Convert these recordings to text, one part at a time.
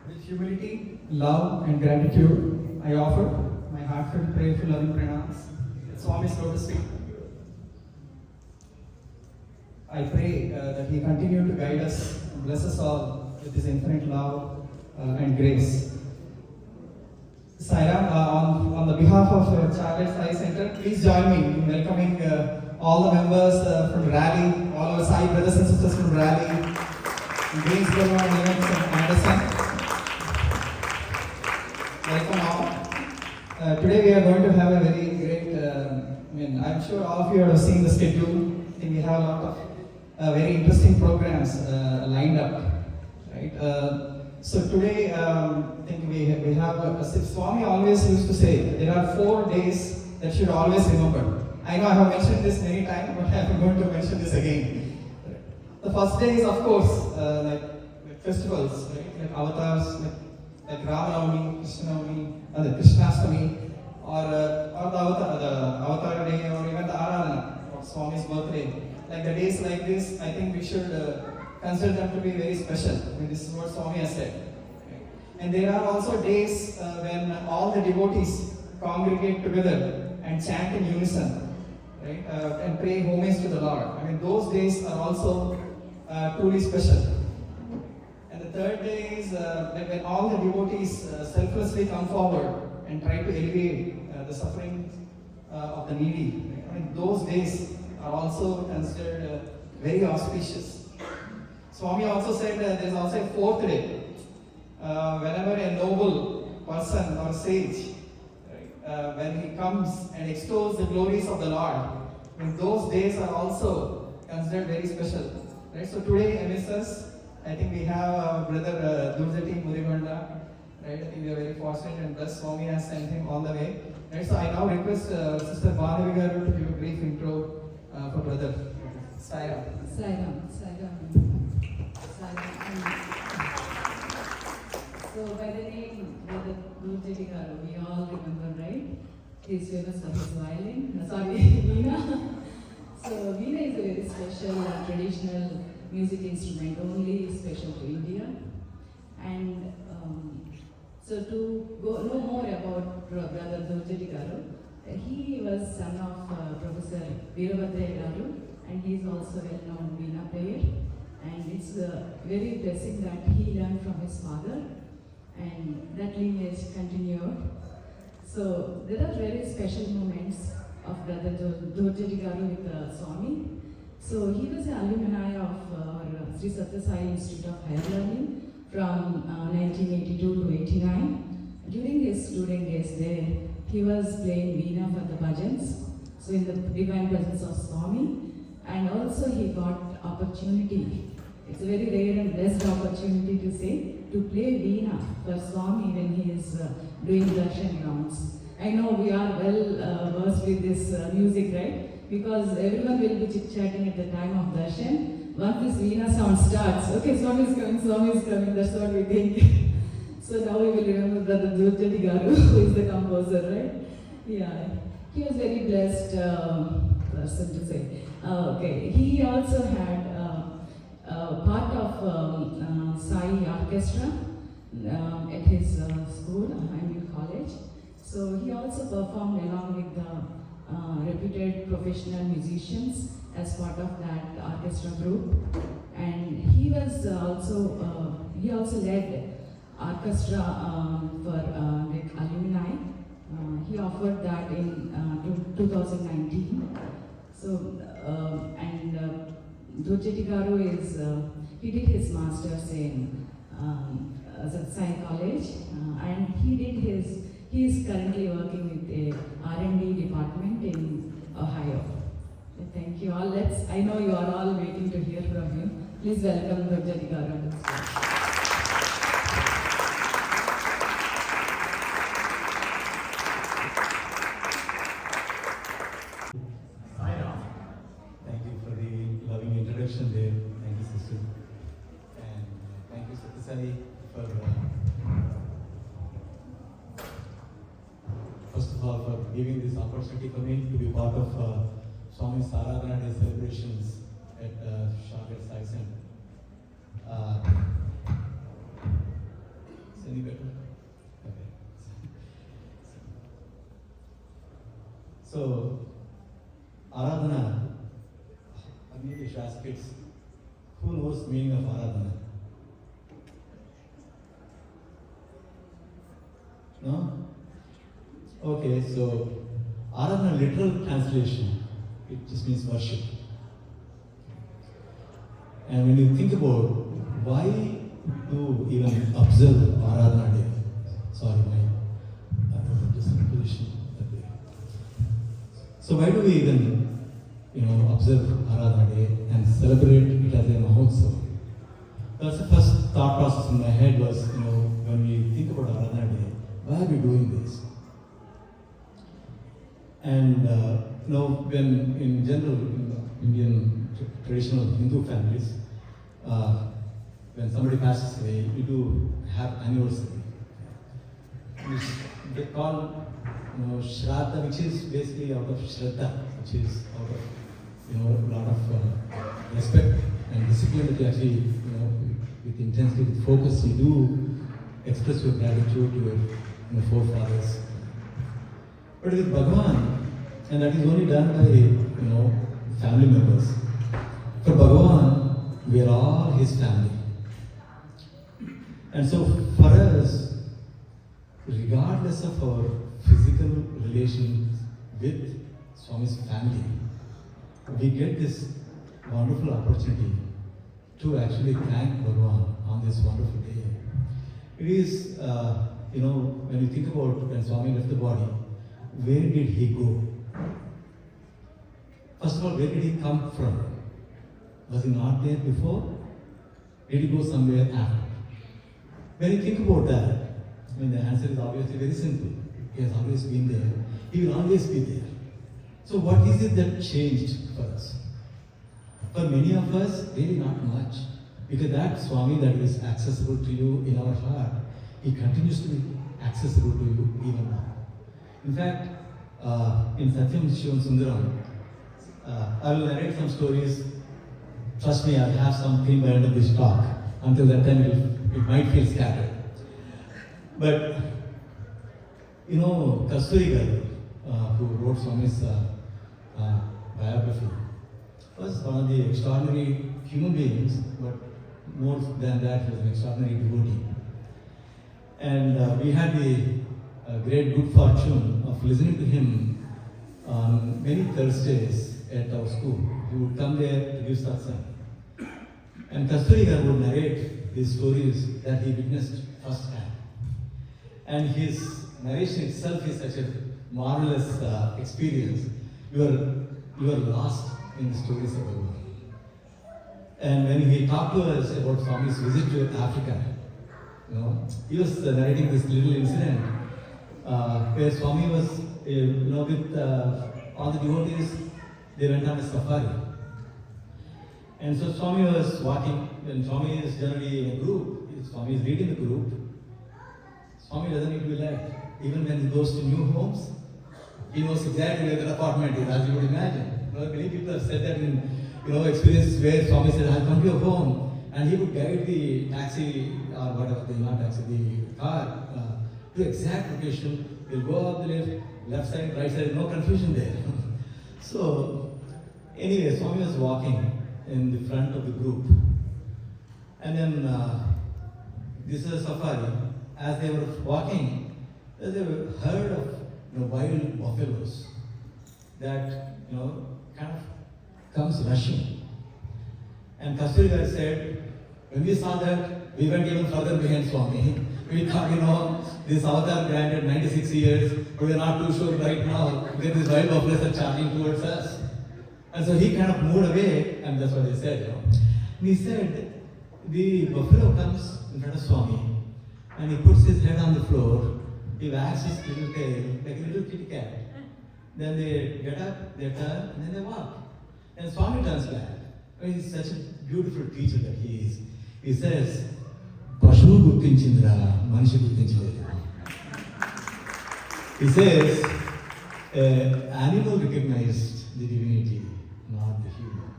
With humility, love, and gratitude, I offer my heartfelt, prayerful, loving pranams at Swami's lotus feet. I pray that He continue to guide us and bless us all with His infinite love and grace. Sairam, on the behalf of Charlotte Sai Center, please join me in welcoming all the members from Raleigh, all our Sai brothers and sisters from Raleigh, Greensboro and even from Anderson. Welcome all. Today we are going to have a very great, I'm sure all of you have seen the schedule. I think we have a lot of very interesting programs lined up, right? So today, I think we have, Swami always used to say, there are 4 days that should always remember. I know I have mentioned this many times, but I am going to mention this again. The first day is, of course, like festivals, right? Like avatars, like Ramanavami, Krishnastami, or the Avatar Day, or even the Aradhana, or Swami's birthday. Like the days like this, I think we should consider them to be very special. I mean, this is what Swami has said. Okay. And there are also days when all the devotees congregate together and chant in unison, right? And pay homage to the Lord. I mean, those days are also truly special. And the third day is like when all the devotees selflessly come forward and try to alleviate the suffering of the needy. Right? I mean, those days are also considered very auspicious. Swami also said there is also a fourth day. Whenever a noble person or sage, right, when he comes and extols the glories of the Lord, and those days are also considered very special. Right? So today, amidst us, I think we have brother Dhurjati, Mudigonda. Right? I think we are very fortunate and blessed. Swami has sent him all the way. Right? So I now request Sister Bhanavi Garu to give a brief intro for brother Sairam. So by the name Brother Dhurjati Garu, we all remember, right? He's famous for his violin. Veena. So Veena is a very special traditional music instrument, only special to India. And so to know more about Brother Dhurjati Garu, he was son of Professor Veerabhadra Garu, and he is also well-known Veena player. And it's very blessing that he learned from his father, and that lineage continued. So there are very special moments of Brother Dhurjati Garu with Swami. So he was an alumni of our Sri Sathya Sai Institute of Higher Learning from 1982 to 89. During his student days there, he was playing Veena for the bhajans, so in the divine presence of Swami, and also he got opportunity. It's a very rare and blessed opportunity to say, to play Veena for Swami when he is doing darshan rounds. I know we are well versed with this music, right? Because everyone will be chit-chatting at the time of darshan. Once this Veena sound starts, okay, Swami is coming, that's what we think. So now we will remember Brother Dhurjati Garu, who is the composer, right? Yeah, he was very blessed person to say. Okay, he also had part of Sai Orchestra at his school, college. So he also performed along with the reputed professional musicians as part of that orchestra group. And he was he also led orchestra for like alumni. He offered that in 2019. So Dhurjati Garu is he did his masters in Sai College, and he is currently working with a R&D department in Ohio. Thank you all. I know you are all waiting to hear from him. Please welcome Dhurjati Garu. Thank you for the loving introduction there. Thank you, sister. And thank you, Sathya Sai, for first of all for giving this opportunity for me to be part of Swami's Aradhana Day celebrations at Charlotte Sai Center. So, Aradhana, maybe you should ask kids, who knows the meaning of Aradhana? No? Okay, so Aradhana literal translation, it just means worship. And when you think about why do even observe Aradhana Day? Sorry, my just position that way. So why do we even, observe Aradhana Day and celebrate it as a Mahotsav? That's the first thought process in my head was, when we think about Aradhana Day, why are we doing this? And when in general in Indian traditional Hindu families, when somebody passes away, we do have anniversary. They call Shraddha, which is basically out of Shraddha, which is out of a lot of respect and discipline that you actually with intensity, with focus, you do express your gratitude to your forefathers. But with Bhagavan, and that is only done by family members. For Bhagavan, we are all his family. And so for us, regardless of our physical relations with Swami's family, we get this wonderful opportunity to actually thank Bhagavan on this wonderful day. It is, when you think about when Swami left the body, where did he go? First of all, where did he come from? Was he not there before? Did he go somewhere after? When you think about that, the answer is obviously very simple. He has always been there. He will always be there. So what is it that changed for us? For many of us, really not much. Because that Swami that is accessible to you in our heart, he continues to be accessible to you even now. In fact, in Satyam Shivam Sundaram, I will narrate some stories. Trust me, I'll have some theme by the end of this talk. Until that time, it might feel scattered. But, Kasturi Garu, who wrote Swami's biography, was one of the extraordinary human beings, but more than that, he was an extraordinary devotee. And we had the great good fortune of listening to him on many Thursdays at our school. He would come there to give satsang. And Kasturi Garu would narrate these stories that he witnessed firsthand. And his narration itself is such a marvelous experience. You are lost in the stories of the world. And when he talked to us about Swami's visit to Africa, he was narrating this little incident where Swami was, with all the devotees, they went on a safari. And so Swami was walking, and Swami is generally in a group. Swami is leading the group. Swami doesn't need to be led. Even when he goes to new homes, he knows exactly where the apartment is, as you would imagine. Many people have said that in experiences where Swami said, I'll come to your home, and he would guide the taxi or whatever, the car to exact location. He'll go up the left side, right side, no confusion there. So, anyway, Swami was walking in the front of the group. And then, this is a safari. As they were walking, they were heard of wild buffaloes that kind of comes rushing. And Kasturi Garu said, when we saw that, we went even further behind Swami. We thought, this avatar granted 96 years, but we're not too sure right now because these wild buffaloes are charging towards us. And so he kind of moved away, and that's what he said. And he said, the buffalo comes in front of Swami, and he puts his head on the floor, he wags his little tail like a little kitty cat. Then they get up, they turn, and then they walk. And Swami turns back. He's such a beautiful teacher that he is. He says, Pashu Gurtinchindra, Manishi Gurtinchindra. He says, animal recognized the divinity, not the human.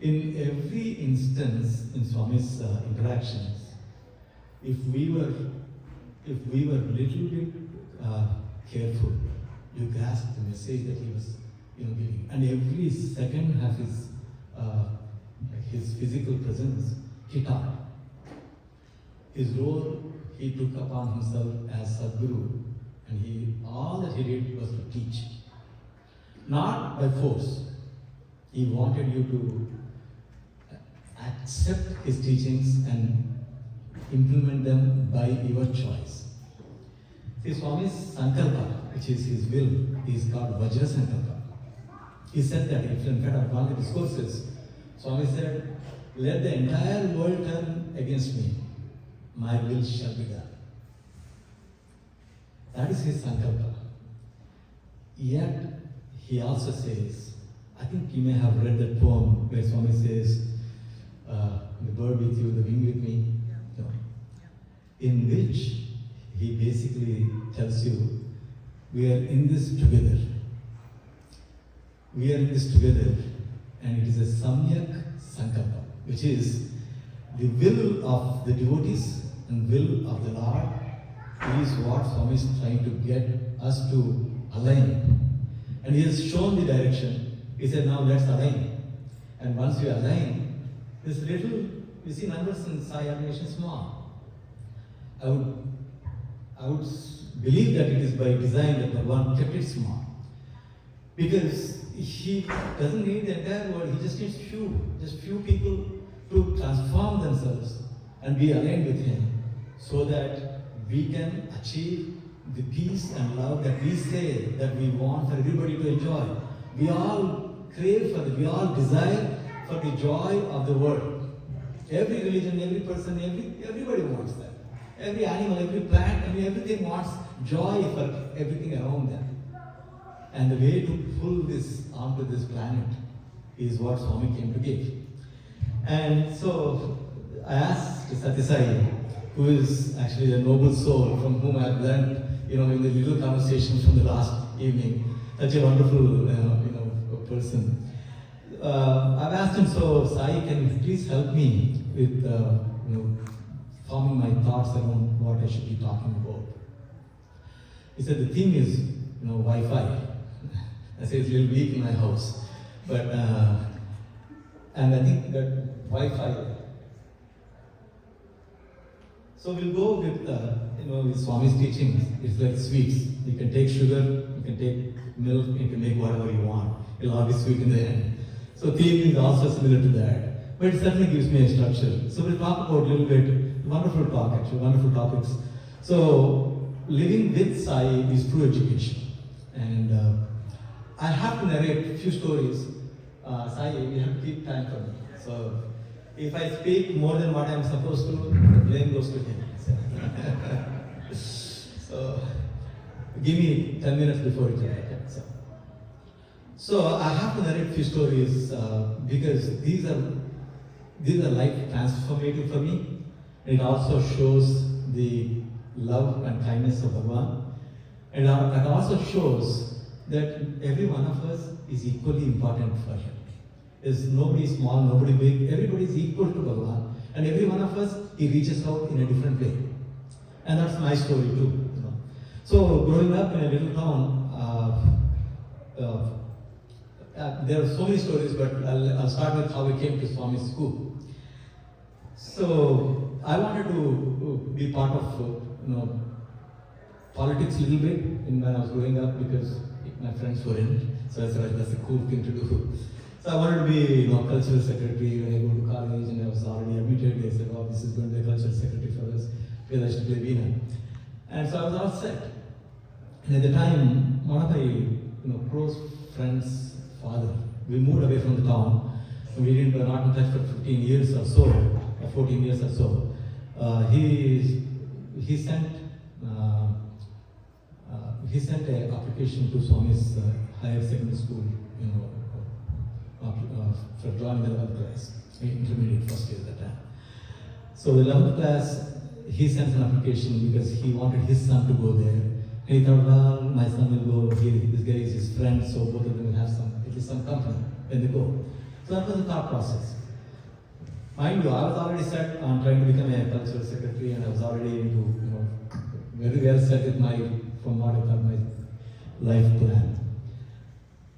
In every instance in Swami's interactions, if we were little bit careful, you grasp the message that he was giving. And every second of his physical presence, he taught. His role he took upon himself as Sadguru, and all that he did was to teach. Not by force. He wanted you to accept his teachings and implement them by your choice. See, Swami's Sankalpa, which is his will, is called Vajra Sankalpa. He said that, in fact, of one of the discourses, Swami said, "Let the entire world turn against me, my will shall be done." That is his Sankalpa. Yet, he also says, I think you may have read that poem where Swami says, "The bird with you, the wing with me," no. In which he basically tells you, we are in this together. We are in this together, and it is a Samyak Sankalpa, which is the will of the devotees and will of the Lord is what Swami is trying to get us to align. And he has shown the direction. He said, now let's align. And once we align, this little, you see, numbers in Sai animation small. I would believe that it is by design that Bhagavan kept it small. Because he doesn't need the entire world, he just needs few people to transform themselves and be aligned with him, so that we can achieve the peace and love that we say that we want for everybody to enjoy. We all crave for it, we all desire for the joy of the world. Every religion, every person, everybody wants that. Every animal, every plant, everything wants joy for everything around them. And the way to pull this onto this planet is what Swami came to give. And so I asked Satyasai, who is actually a noble soul from whom I have learned, in the little conversations from the last evening, such a wonderful, person. I've asked him, so Sai, can you please help me with, forming my thoughts around what I should be talking about? He said, the theme is, Wi-Fi. I say it's a little weak in my house, but, and I think that Wi-Fi. So we'll go with, with Swami's teachings. It's like sweets. You can take sugar, you can take milk, you can make whatever you want. It'll all be sweet in the end. So theme is also similar to that. But it certainly gives me a structure. So we'll talk about a little bit, wonderful talk actually, wonderful topics. So living with Sai is true education. And I have to narrate a few stories. Sai, you have to keep time for me. So if I speak more than what I'm supposed to, the blame goes to him. So give me 10 minutes before it ends. So I have to narrate a few stories because these are life transformative for me. It also shows the love and kindness of Bhagavan. And it also shows that every one of us is equally important for him. There's nobody small, nobody big, everybody is equal to Bhagavan. And every one of us, he reaches out in a different way. And that's my story too. So growing up in a little town, there are so many stories, but I'll start with how we came to Swami's school. So I wanted to be part of politics a little bit when I was growing up because my friends were in it. So I said that's a cool thing to do. So I wanted to be cultural secretary when I go to college, and I was already admitted. They said, "Oh, this is going to be a cultural secretary for us because I should play Veena." And so I was all set. And at the time, one of my close friends' father, we moved away from the town. We were not in touch for 15 years or so, or 14 years or so. He sent an application to Swami's higher secondary school, for joining the 11th class, intermediate first year at that time. So the 11th class, he sent an application because he wanted his son to go there. And he thought, well, my son will go here, this guy is his friend, so both of them will have at least some company when they go. So that was the thought process. Mind you, I was already set on trying to become a cultural secretary, and I was already into, very well set with from what I thought life plan.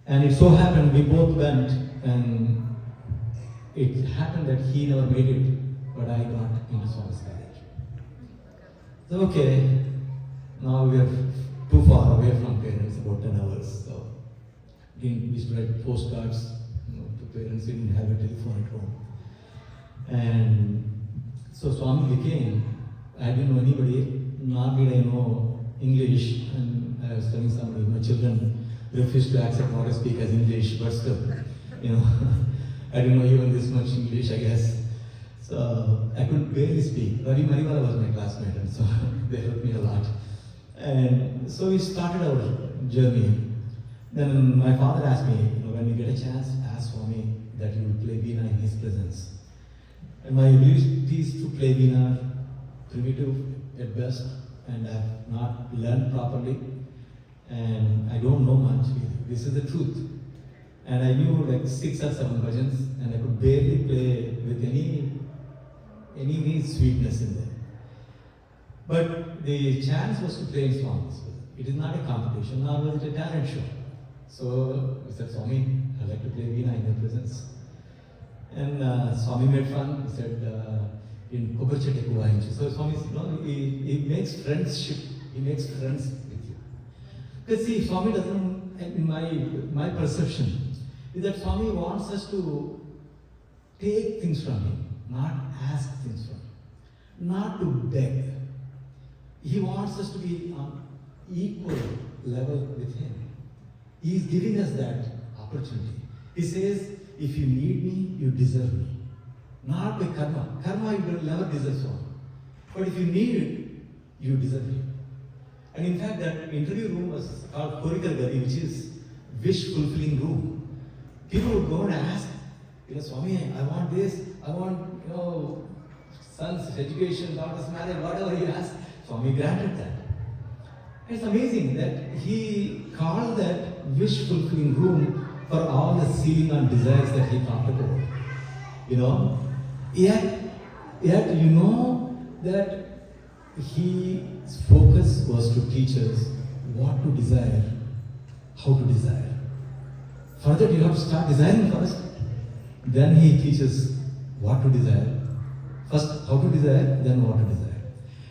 And it so happened we both went, and it happened that he never made it, but I got into Swami's college. So okay, now we are too far away from parents, about 10 hours. So we used to write postcards, to parents. We didn't have a telephone at home. And so Swami became, I didn't know anybody, nor did I know English. And I was telling somebody, my children refused to accept what I speak as English, but still, I didn't know even this much English, I guess. So I could barely speak. Ravi Mariwala was my classmate, and so they helped me a lot. And so we started our journey. Then my father asked me, when you get a chance, ask Swami that you will play Veena in his presence. And my abilities to play Veena are primitive at best, and I have not learned properly, and I don't know much. This is the truth. And I knew like 6 or 7 bhajans, and I could barely play with any sweetness in there. But the chance was to play in songs. It is not a competition, nor was it a talent show. So we said, Swami, I'd like to play Veena in your presence. And Swami made fun. He said, in Kobarchete Kuvainchu. So Swami, he makes friendship. He makes friends with you. Because see, Swami doesn't, in my perception, is that Swami wants us to take things from him, not ask things from him, not to beg. He wants us to be on equal level with him. He is giving us that opportunity. He says, if you need me, you deserve me. Not by karma. Karma, you will never deserve Swami. But if you need it, you deserve it. And in fact, that interview room was called Korikal Gadi, which is wish-fulfilling room. People would go and ask, Swami, I want this, I want, son's education, daughter's marriage, whatever he asked. Swami granted that. It's amazing that he called that wish-fulfilling room for all the seeing and desires that he talked about. Yet you know that his focus was to teach us what to desire, how to desire. For that you have to start desiring first. Then he teaches what to desire. First how to desire, then what to desire.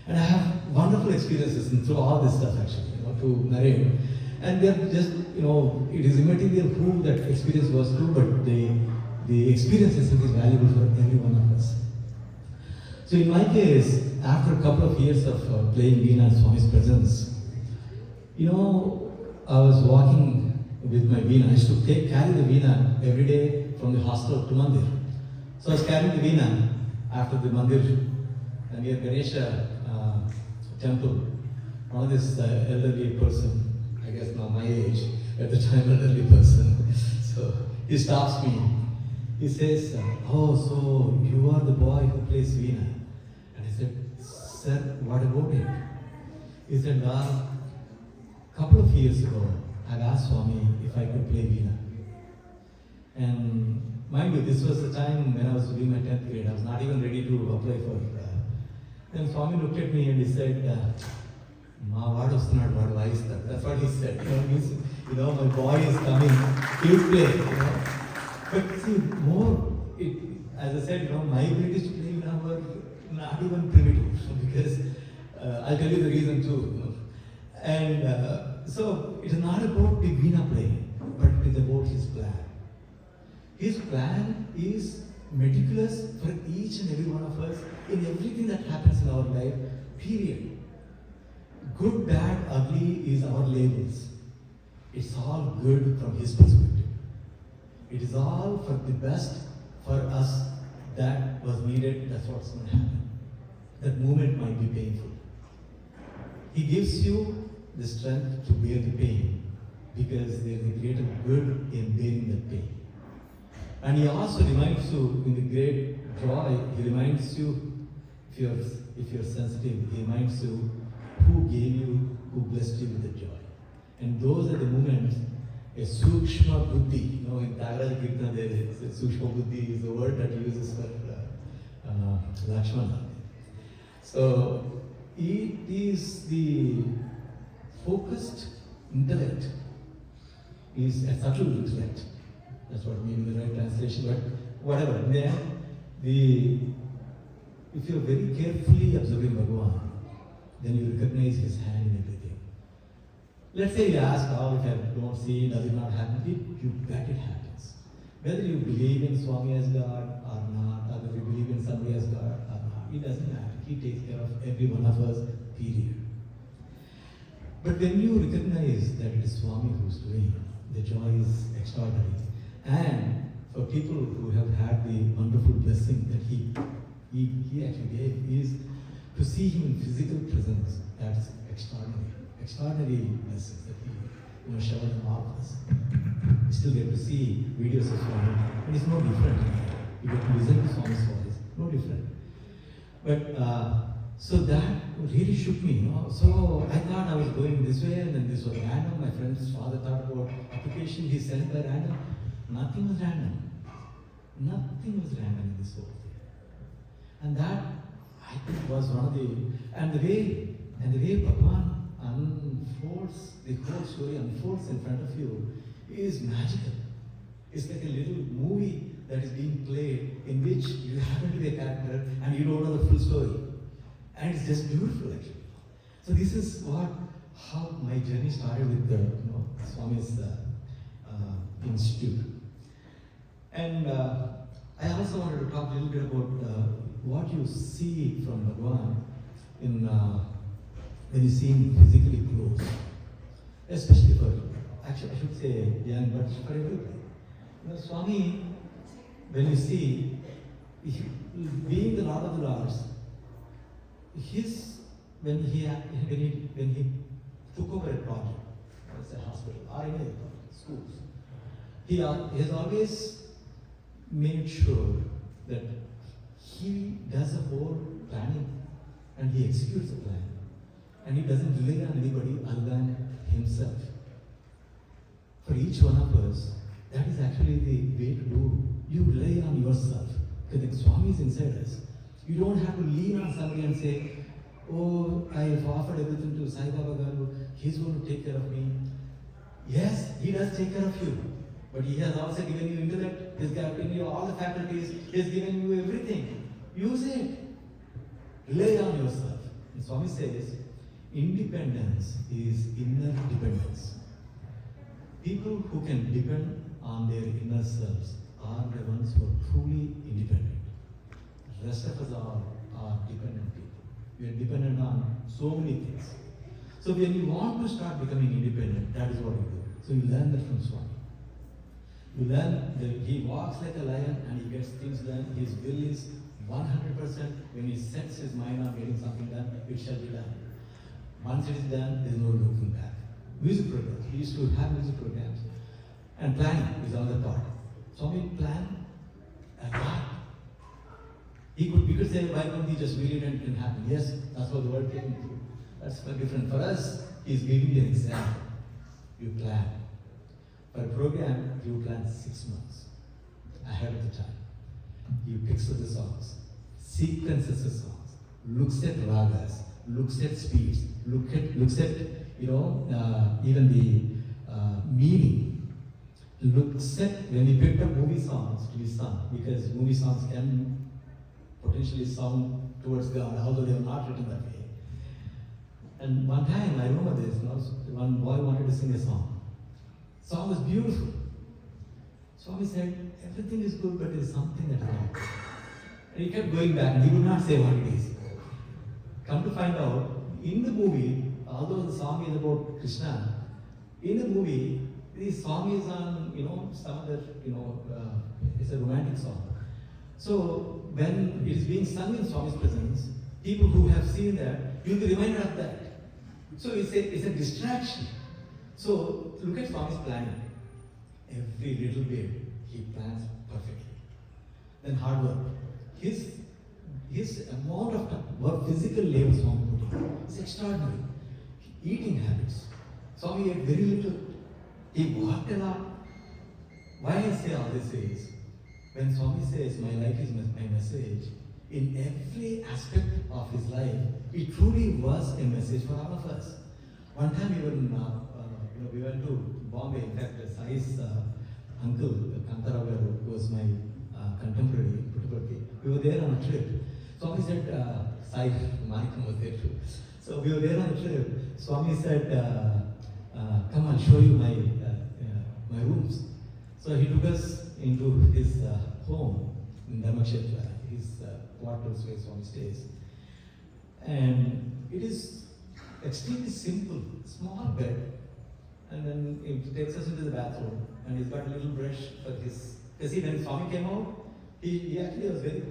And I have wonderful experiences through all this stuff actually, to narrate. And they're just, it is immaterial who that experience was to, but the experience is valuable for every one of us. So in my case, after a couple of years of playing Veena in Swami's presence, I was walking with my Veena. I used to carry the Veena every day from the hostel to Mandir. So I was carrying the Veena after the Mandir near Ganesha temple. One of this elderly person, I guess now my age, at the time elderly person. So he stops me. He says, oh, so you are the boy who plays Veena. And I said, sir, what about it? He said, well, a couple of years ago, I asked Swami if I could play Veena. And mind you, this was the time when I was doing my 10th grade. I was not even ready to apply for it. Then Swami looked at me and he said, Ma, what was not what wise that? That's what he said. My boy is coming, he'll play. But see, as I said, my abilities to play were not even primitive, because I'll tell you the reason too. And so it is not about the Veena playing, but it is about his plan. His plan is meticulous for each and every one of us in everything that happens in our life, period. Good, bad, ugly is our labels. It's all good from his perspective. It is all for the best for us that was needed, that's what's going to happen. That moment might be painful. He gives you the strength to bear the pain because there is a greater good in bearing that pain. And he also reminds you in the great joy, he reminds you, if you're sensitive, he reminds you who gave you, who blessed you with the joy. And those are the moments, a sukshma buddhi, in Tagaraj Kirtan there is sukshma buddhi is the word that he uses for Lakshmana. So it is the focused intellect is a subtle intellect. That's what maybe the right translation, but whatever. In the end, if you're very carefully observing Bhagavan, then you recognize his hand in everything. Let's say you ask, oh, if I don't see, does it not happen? You bet it happens. Whether you believe in Swami as God or not, or whether you believe in somebody as God or not, it doesn't matter. He takes care of every one of us, period. But when you recognize that it is Swami who's doing it, the joy is extraordinary. And for people who have had the wonderful blessing that he actually gave, is to see him in physical presence. That's extraordinary. Extraordinary blessings that he showered on all of us. We still get to see videos of Swami, and it's no different. You get to listen to Swami's voice, no different. But so that really shook me, So I thought I was going this way, and then this was random. My friend's father thought about application, he sent by random. Nothing was random. Nothing was random in this whole thing. And that, I think, was one of and the way Bhagavan unfolds, the whole story unfolds in front of you is magical. It's like a little movie that is being played in which you happen to be a character and you don't know the full story. And it's just beautiful, actually. So this is how my journey started with the Swami's Institute. And I also wanted to talk a little bit about what you see from Bhagavan when you see him physically close, especially for, actually I should say young, but for everybody. Swami, when you see, being the Lord of the Lords, when he took over a project, let's say a hospital or any other schools, he has always made sure that he does the whole planning and he executes the plan. And he doesn't rely on anybody other than himself. For each one of us, that is actually the way to do. You rely on yourself. Because the Swami is inside us. You don't have to lean on somebody and say, oh, I've offered everything to Sai Baba Garu, he's going to take care of me. Yes, he does take care of you. But he has also given you intellect, he's given you all the faculties, he's given you everything. Use it. Rely on yourself. And Swami says, independence is inner dependence. People who can depend on their inner selves are the ones who are truly independent. The rest of us are dependent people. We are dependent on so many things. So when you want to start becoming independent, that is what you do. So you learn that from Swami. You learn that he walks like a lion and he gets things done. His will is 100%. When he sets his mind on getting something done, it shall be done. Once it is done, there is no looking back. Music programs. He used to have music programs. And planning is another part. Swami planned a lot. We could say, why don't he just will it and it can happen? Yes, that's what the word came to. That's quite different. For us, he's giving you an example. You plan. For a program, you plan 6 months ahead of the time. You picks the songs, sequences the songs, looks at ragas, looks at speeds, looks at even the meaning. Looks at when we picked up movie songs to be sung, because movie songs can potentially sound towards God, although they are not written that way. And one time I remember this, one boy wanted to sing a song. Song was beautiful. Swami said, everything is good, but there is something that's wrong. And he kept going back, and he would not say what it is. Come to find out, in the movie, although the song is about Krishna, in the movie, the song is on, some other, it's a romantic song. So when it is being sung in Swami's presence, people who have seen that, you'll be reminded of that. So it's a distraction. So look at Swami's planning. Every little bit he plans perfectly. Then hard work. His amount of work, physical labor Swami put in is extraordinary. Eating habits. Swami ate very little. He walked a lot. Why I say all this is, when Swami says, my life is my message, in every aspect of his life, it truly was a message for all of us. One time we were we went to Bombay. In fact, Sai's uncle, Kantara Garu, who was my contemporary in Puttaparthi, we were there on a trip. Swami said, Sai Manikam was there too. So we were there on a trip. Swami said, come, I'll show you my rooms. So he took us into his home in Dharmakshetra, his quarters where Swami stays. And it is extremely simple, small bed. And then it takes us into the bathroom, and he's got a little brush for his. You see, when Swami came out, he actually was very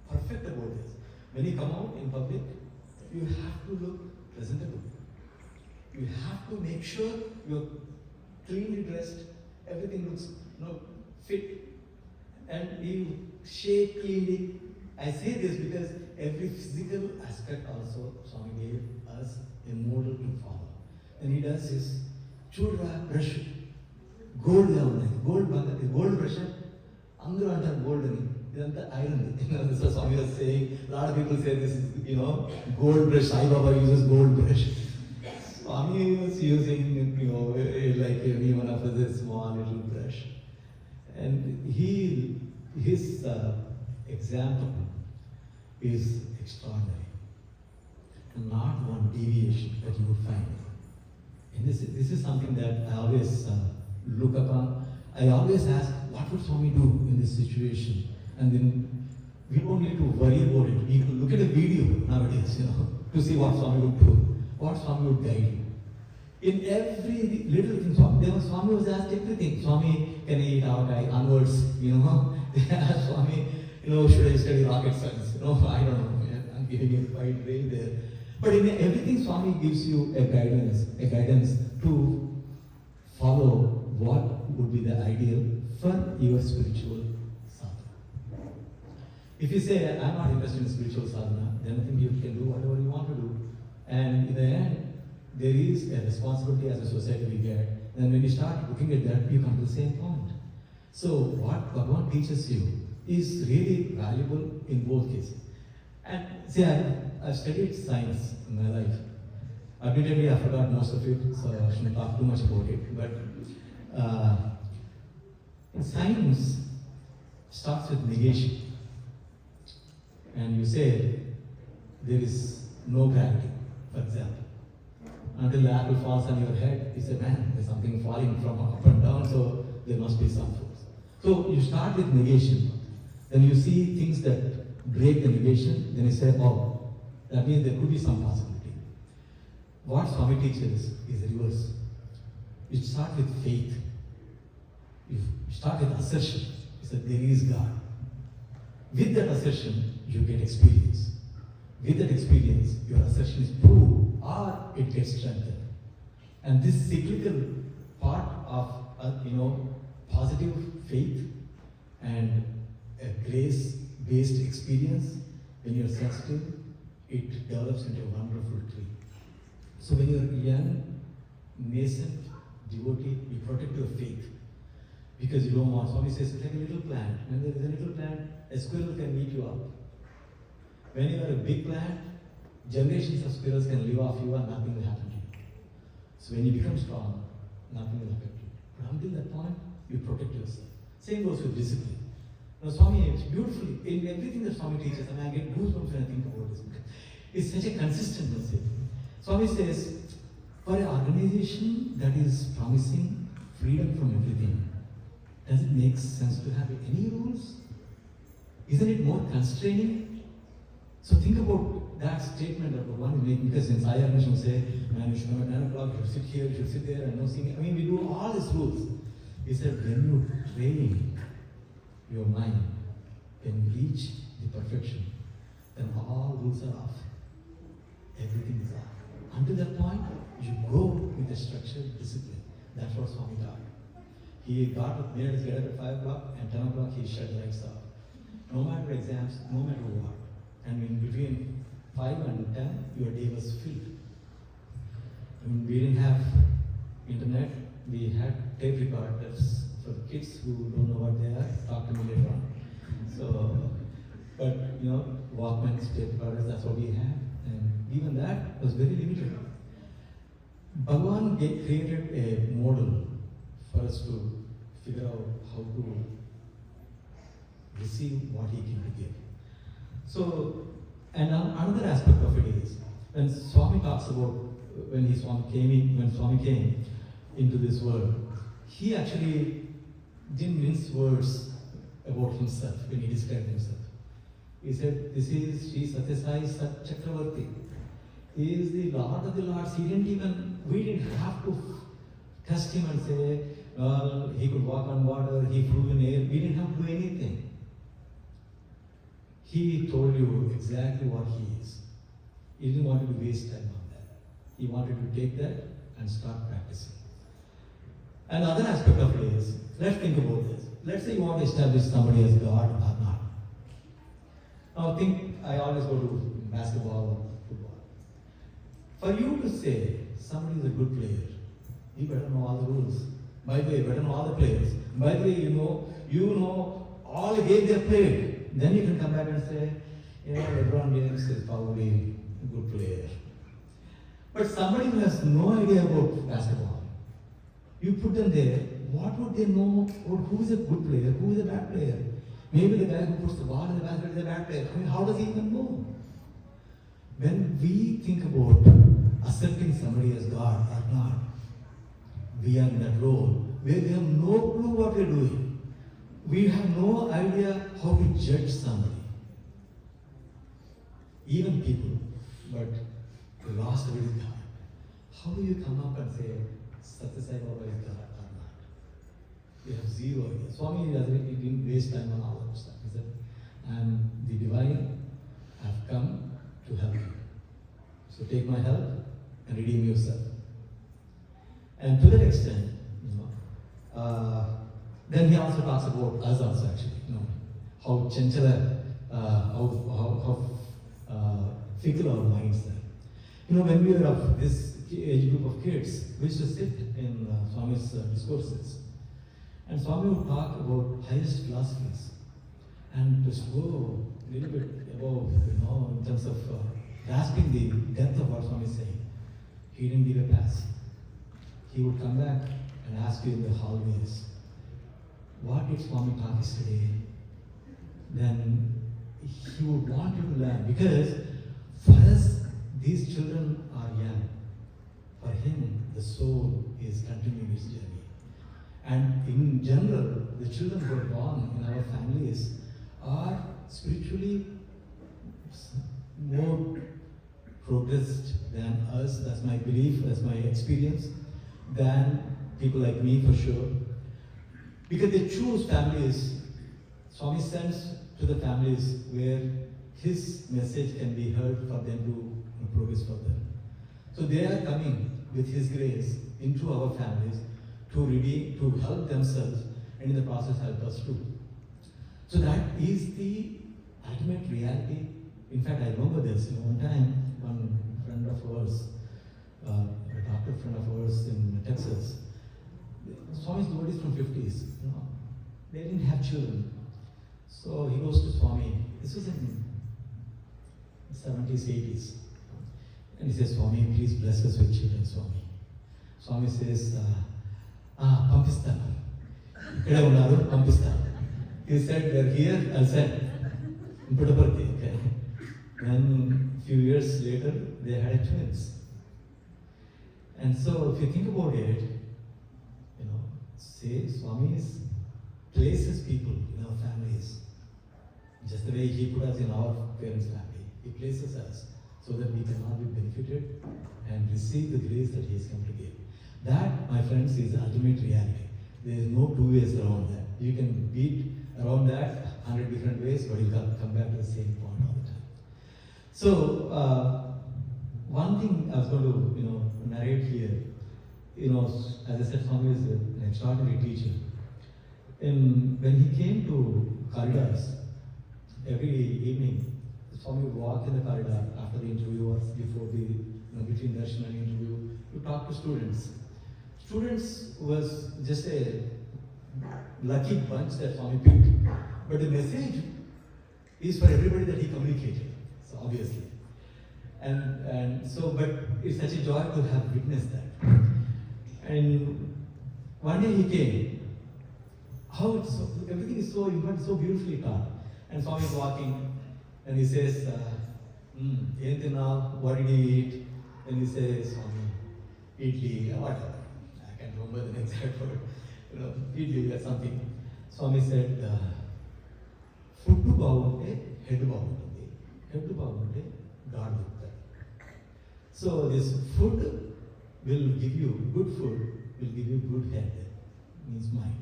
perfect about this. When you come out in public, you have to look presentable. You have to make sure you're cleanly dressed, everything looks fit, and you shave cleanly. I say this because every physical aspect also Swami gave us a model to follow. And he does his chudra brush, gold gold brush, andru antaru gold ani, idantha iron. This is Swami was saying. A lot of people say this is, gold brush. Sai Baba uses gold brush. Swami was using, like any one of us, a small little brush. And his example is extraordinary. And not one deviation that you would find. And this is something that I always look upon. I always ask, what would Swami do in this situation? And then we don't need to worry about it. We can look at a video nowadays, to see what Swami would do, what Swami would guide you. In every little thing, Swami was asked everything. Swami, can I eat avatai onwards? They asked Swami, should I study rocket science? I don't know. I'm giving a wide range there. But in everything, Swami gives you a guidance to follow what would be the ideal for your spiritual sadhana. If you say, I'm not interested in spiritual sadhana, then I think you can do whatever you want to do. And in the end, there is a responsibility as a society we get. And when you start looking at that, you come to the same point. So what Bhagavan teaches you is really valuable in both cases. And see, I've studied science in my life. Admittedly, I forgot most of it, so I shouldn't talk too much about it. But science starts with negation. And you say there is no gravity, for example. Until the apple falls on your head, you say, man, there's something falling from up and down, so there must be some force. So you start with negation. Then you see things that break the negation, then you say, oh, that means there could be some possibility. What Swami teaches is the reverse. You start with faith. You start with assertion. You say, there is God. With that assertion, you get experience. With that experience, your assertion is proved or it gets strengthened. And this cyclical part of positive faith and a grace-based experience, when you're sensitive, it develops into a wonderful tree. So when you're young, nascent devotee, you protect your faith. Because you don't want, Swami says, it's like a little plant. When there is a little plant, a squirrel can eat you up. When you are a big plant, generations of squirrels can live off you and nothing will happen to you. So when you become strong, nothing will affect you. But until that point, you protect yourself. Same goes with discipline. Now, Swami, it's beautifully, in everything that Swami teaches, and I get goosebumps when I think about this. It's such a consistent message. Swami says, for an organization that is promising freedom from everything, does it make sense to have any rules? Isn't it more constraining? So think about that statement that Bhagavan is making, because in Sai Arnesham say, man, you should come at 9 o'clock, you should sit here, you should sit there, and no singing. I mean, we do all these rules. He said, when you train your mind, when you reach the perfection, then all rules are off. Everything is off. Until that point, you go with a structured discipline. That's what Swami taught. He made us get up at 5 o'clock, and 10 o'clock he shut the lights off. No matter exams, no matter what. And in between 5 and 10, your day was filled. I mean, we didn't have internet. We had tape recorders for the kids who don't know what they are. Talk to me later on. So, but Walkmans, tape recorders, that's what we had. And even that was very limited. Bhagavan created a model for us to figure out how to receive what he came to give. So, and another aspect of it is, when Swami talks about when Swami came into this world, he actually didn't mince words about himself when he described himself. He said, "This is Sri Satyasai Sat Chakravarti. He is the Lord of the Lords." We didn't have to test him and say, well, he could walk on water, he flew in air. We didn't have to do anything. He told you exactly what he is. He didn't want you to waste time on that. He wanted to take that and start practicing. And the other aspect of it is, let's think about this. Let's say you want to establish somebody as God or not. Now I always go to basketball or football. For you to say somebody is a good player, you better know all the rules. By the way, you better know all the players. By the way, you know all the games they have played. Then you can come back and say, LeBron James is probably a good player. But somebody who has no idea about basketball, you put them there, what would they know about who is a good player, who is a bad player? Maybe the guy who puts the ball in the basket is a bad player. I mean, how does he even know? When we think about accepting somebody as God or not, we are in that role where we have no clue what we are doing. We have no idea how to judge somebody. Even people, but lost with God. How do you come up and say, Satyasai Baba is God or not? You have zero idea. Swami didn't waste time on all that stuff. He said, I'm the divine, I've come to help you. So take my help and redeem yourself. And to that extent, then he also talks about us also actually, how chanchala, how fickle our minds are. When we were of this age group of kids, we used to sit in Swami's discourses. And Swami would talk about highest philosophies and just go a little bit above, in terms of grasping the depth of what Swami is saying. He didn't give a pass. He would come back and ask you in the hallways, what did Swami talk yesterday? Then he would want you to learn, because for us, these children are young. For him, the soul is continuing its journey. And in general, the children who are born in our families are spiritually more progressed than us. That's my belief, that's my experience, than people like me for sure. Because they choose families, Swami sends to the families where his message can be heard for them to progress further. So they are coming with his grace into our families to help themselves, and in the process help us too. So that is the ultimate reality. In fact, I remember this. One time, one friend of ours, a doctor friend of ours in Texas, Swami's devotees from 50s. They didn't have children. So he goes to Swami. This was in 70s, 80s. And he says, Swami, please bless us with children, Swami. Swami says, Pampistana. Ikkade unnaru, Pampistana. He said, they're here, I'll send. In Puttaparthi, okay. Then a few years later, they had twins. And so if you think about it, say Swami places people in our families, just the way he put us in our parents' family. He places us so that we can all be benefited and receive the grace that he has come to give. That, my friends, is the ultimate reality. There is no two ways around that. You can beat around that 100 different ways, but you'll come back to the same point all the time. So, one thing I was going to narrate here, as I said, Swami is an extraordinary teacher. When he came to corridors, every evening, Swami would walk in the corridor after the interview or before between darshan and interview, to talk to students. Students was just a lucky bunch that Swami picked. But the message is for everybody that he communicated, so obviously. And so, but it's such a joy to have witnessed that. And one day he came. How it's so, everything is so important, so beautifully taught. And Swami is walking, and he says, what did you eat? And he says, Swami, idli, whatever. I can't remember the exact word. Idli or something. Swami said, food బాగుంటే head బాగుంటుంది. Head బాగుంటే God ఉంటాడు. So this food will give you, good food will give you good head, means mind.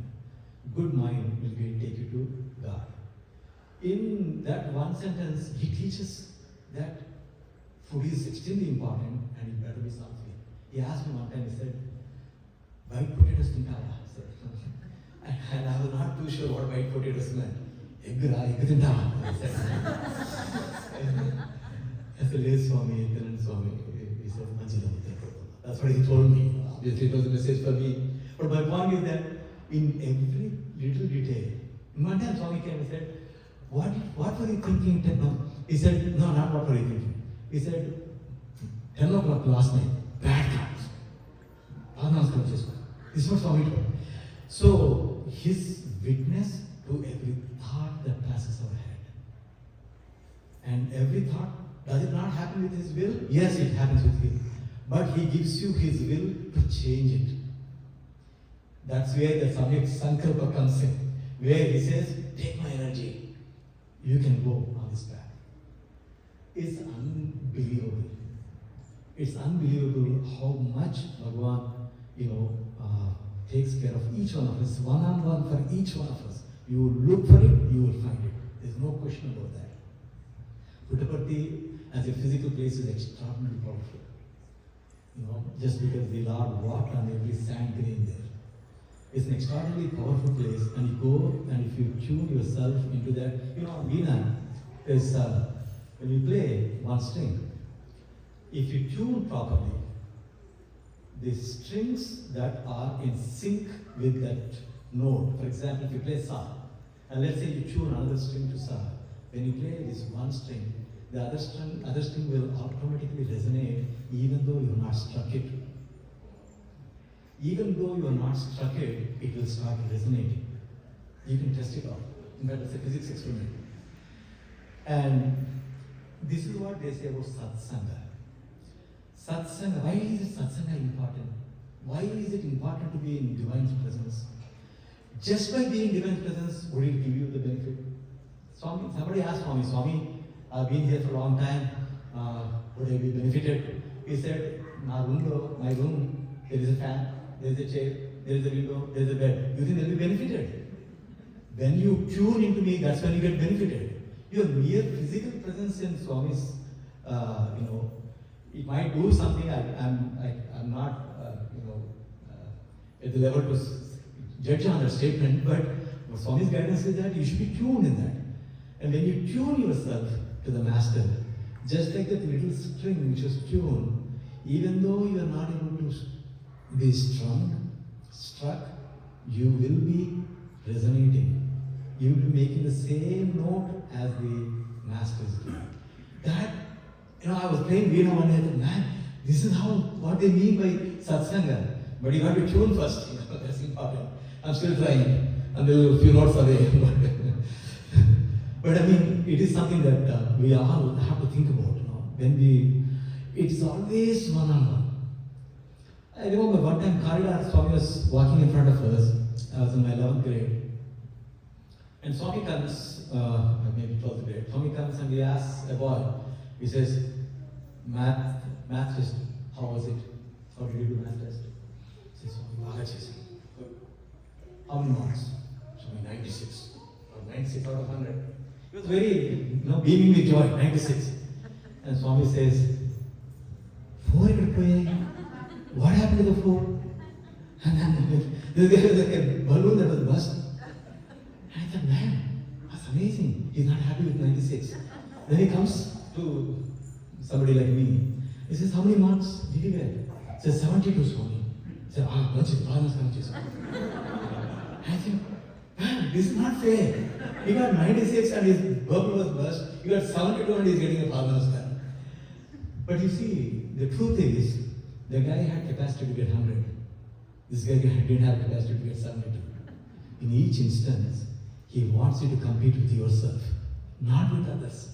Good mind will take you to God. In that one sentence, he teaches that food is extremely important and it better be something. He asked me one time, he said, white potatoes tintava? And I was not too sure what white potatoes meant. Egg tintava? I said, yes, Swami, Swami. He said, that's what he told me. Obviously, it was a message for me. But my point is that in every little detail, one time Swami came and said, what were you thinking? He said, no, not what were you thinking. He said, 10 o'clock last night, bad thoughts. This is what Swami told. So, his witness to every thought that passes our head. And every thought, does it not happen with his will? Yes, it happens with him. But he gives you his will to change it. That's where the Samyak Sankalpa comes in. Where he says, take my energy. You can go on this path. It's unbelievable. It's unbelievable how much Bhagavan, takes care of each one of us, one-on-one for each one of us. You look for it, you will find it. There's no question about that. Puttaparthi as a physical place is extraordinarily powerful. Just because the Lord walked on every sand grain there. It's an extraordinarily powerful place, and you go and if you tune yourself into that, Veena is when you play one string, if you tune properly, the strings that are in sync with that note, for example, if you play Sa, and let's say you tune another string to Sa, when you play this one string, the other string will automatically resonate even though you have not struck it. Even though you have not struck it, it will start resonating. You can test it out. In fact, it's a physics experiment. And this is what they say about satsanga. Satsanga, why is it satsanga important? Why is it important to be in divine presence? Just by being in divine presence, would it give you the benefit? Somebody asked Swami, I've been here for a long time, would I be benefited? He said, my room, there is a fan, there is a chair, there is a window, there is a bed. You think they'll be benefited? When you tune into me, that's when you get benefited. Your mere physical presence in Swami's, it might do something. I'm not, at the level to judge on that statement, but Swami's guidance is that you should be tuned in that. And when you tune yourself to the Master, just like that little string which is tuned, even though you are not able to be struck, you will be resonating. You will be making the same note as the Master is doing. That, I was playing Veena one day and I thought, man, this is what they mean by satsanga. But you have to tune first, that's important. I'm still trying. I'm a few notes away. But it is something that we all have to think about. It's always one-on-one. I remember one time Karidar Swami was walking in front of us. I was in my 11th grade. And Swami comes, maybe 12th grade. Swami comes and he asks a boy, he says, math test, how was it? How did you do math test? He says, how many marks? Swami, 96. Or 96 out of 100. He was very, beaming with joy, 96. And Swami says, 4 what happened to the 4? And then there was like a balloon that was burst. And I thought, man, that's amazing. He's not happy with 96. Then he comes to somebody like me. He says, how many marks did you get? He says, 72, Swami. He said, bunch of problems, I think, man, this is not fair. He got 96 and his bubble was burst. He got 72 and he's getting a farmer's car. But you see, the truth is, the guy had capacity to get 100. This guy didn't have capacity to get 72. In each instance, he wants you to compete with yourself, not with others.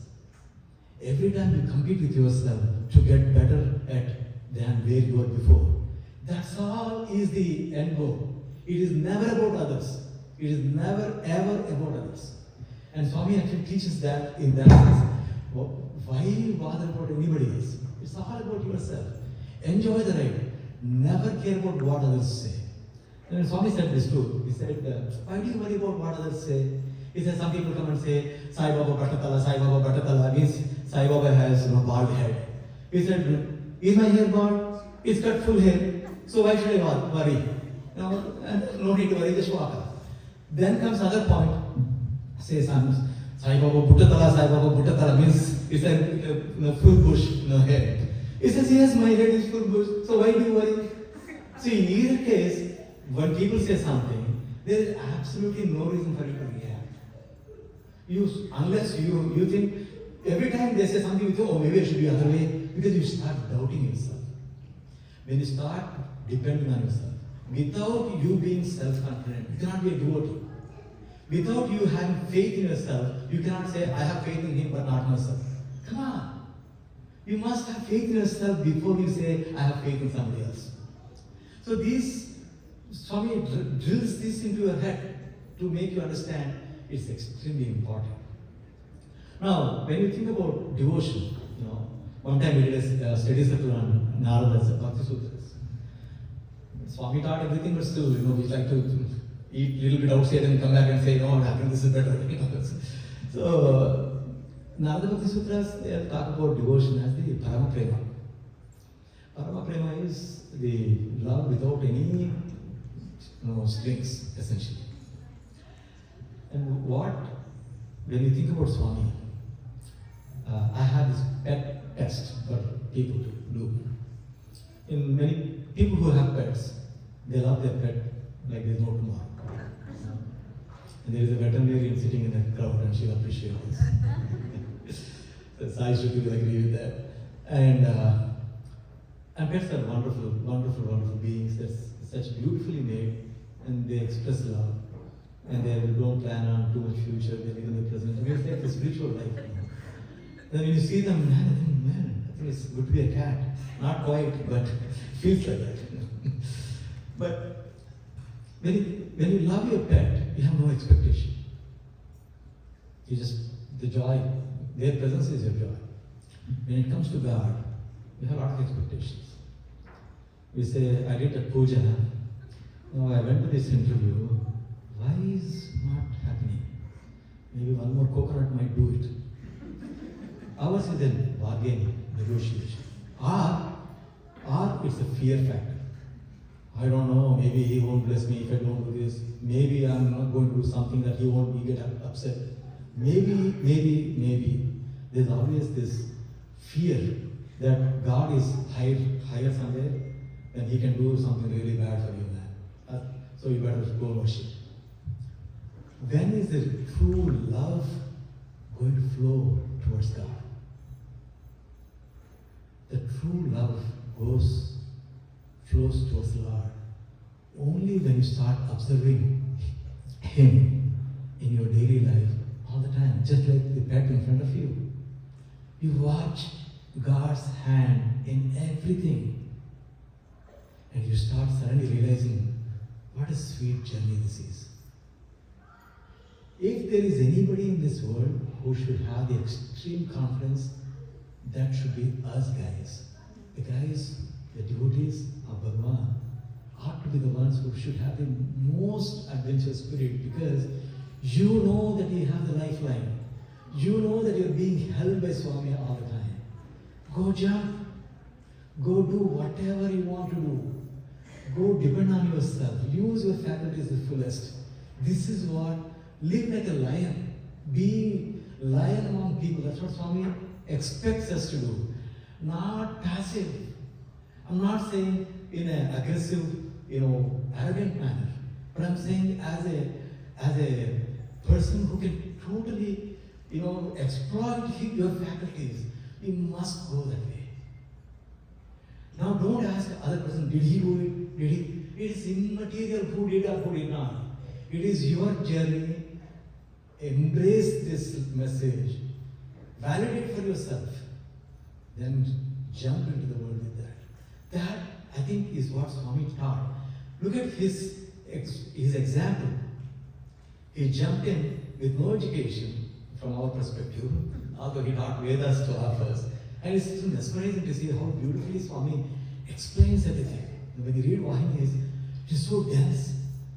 Every time you compete with yourself to get better at than where you were before, that's all is the end goal. It is never about others. It is never ever about others. And Swami actually teaches that in that sense. Why bother about anybody else? It's all about yourself. Enjoy the ride. Never care about what others say. And Swami said this too. He said, why do you worry about what others say? He said, some people come and say, Sai Baba Bhattatala means Sai Baba has bald head. He said, is my hair bald? It's got full hair. So why should I worry? No need to worry, just walk up. Then comes another point. Says, Sai Baba Bhattatala means it's a full bush, hair. He says, yes, my head is full bush, so why do you worry? See, in either case, when people say something, there is absolutely no reason for you to react. Unless you think, every time they say something, you think, oh, maybe I should be the other way, because you start doubting yourself. When you start depending on yourself, without you being self-confident, you cannot be a devotee. Without you having faith in yourself, you cannot say, I have faith in him, but not myself. Come on. You must have faith in yourself before you say, I have faith in somebody else. So Swami drills this into your head to make you understand it's extremely important. Now, when you think about devotion, one time we did a study circle on Narada's Bhakti Sutras. Swami taught everything, but still, we like to eat a little bit outside and come back and say, no, I think this is better. So, Narada Bhakti Sutras, they talk about devotion as the Parama Prema. Parama Prema is the love without any strings, essentially. And when you think about Swami, I have this pet test for people to do. In many people who have pets, they love their pet like there's no tomorrow. And there is a veterinarian sitting in the crowd and she'll appreciate this. So Sai Shruti will agree with that. And pets are wonderful, wonderful, wonderful beings. They're such beautifully made and they express love. And they don't plan on too much future, they live in the present. I mean, it's like a spiritual life. Then when you see them, I think it's good to be a cat. Not quite, but feels like that. But when you love your pet, you have no expectation. The joy, their presence is your joy. When it comes to God, you have a lot of expectations. We say, I did a puja, I went to this interview, why is not happening? Maybe one more coconut might do it. Ours is a bargaining, negotiation. Or it's a fear factor. I don't know, maybe he won't bless me if I don't do this. Maybe I'm not going to do something that he won't get upset. Maybe. There's always this fear that God is higher somewhere and he can do something really bad for you, man. So you better go worship. When is the true love going to flow towards God? The true love flows towards the Lord only when you start observing Him in your daily life all the time, just like the pet in front of you. You watch God's hand in everything and you start suddenly realizing what a sweet journey this is. If there is anybody in this world who should have the extreme confidence, that should be us guys. The guys, the devotees of Bhagavan, ought to be the ones who should have the most adventurous spirit, because you know that you have the lifeline. You know that you're being held by Swami all the time. Go jump. Go do whatever you want to do. Go depend on yourself. Use your faculties the fullest. This is what, live like a lion. Be lion among people. That's what Swami expects us to do. Not passive. I'm not saying in an aggressive, arrogant manner. But I'm saying as a person who can totally, exploit your faculties, you must go that way. don't ask other person, did he do it? Did he? It is immaterial who did or who did not. It is your journey. Embrace this message. Validate for yourself. Then jump into the world with that. That, I think, is what Swami taught. Look at his example. He jumped in with no education from our perspective, although he taught Vedas to all of us. And it's mesmerizing to see how beautifully Swami explains everything. When you read Vahinis, it is so dense.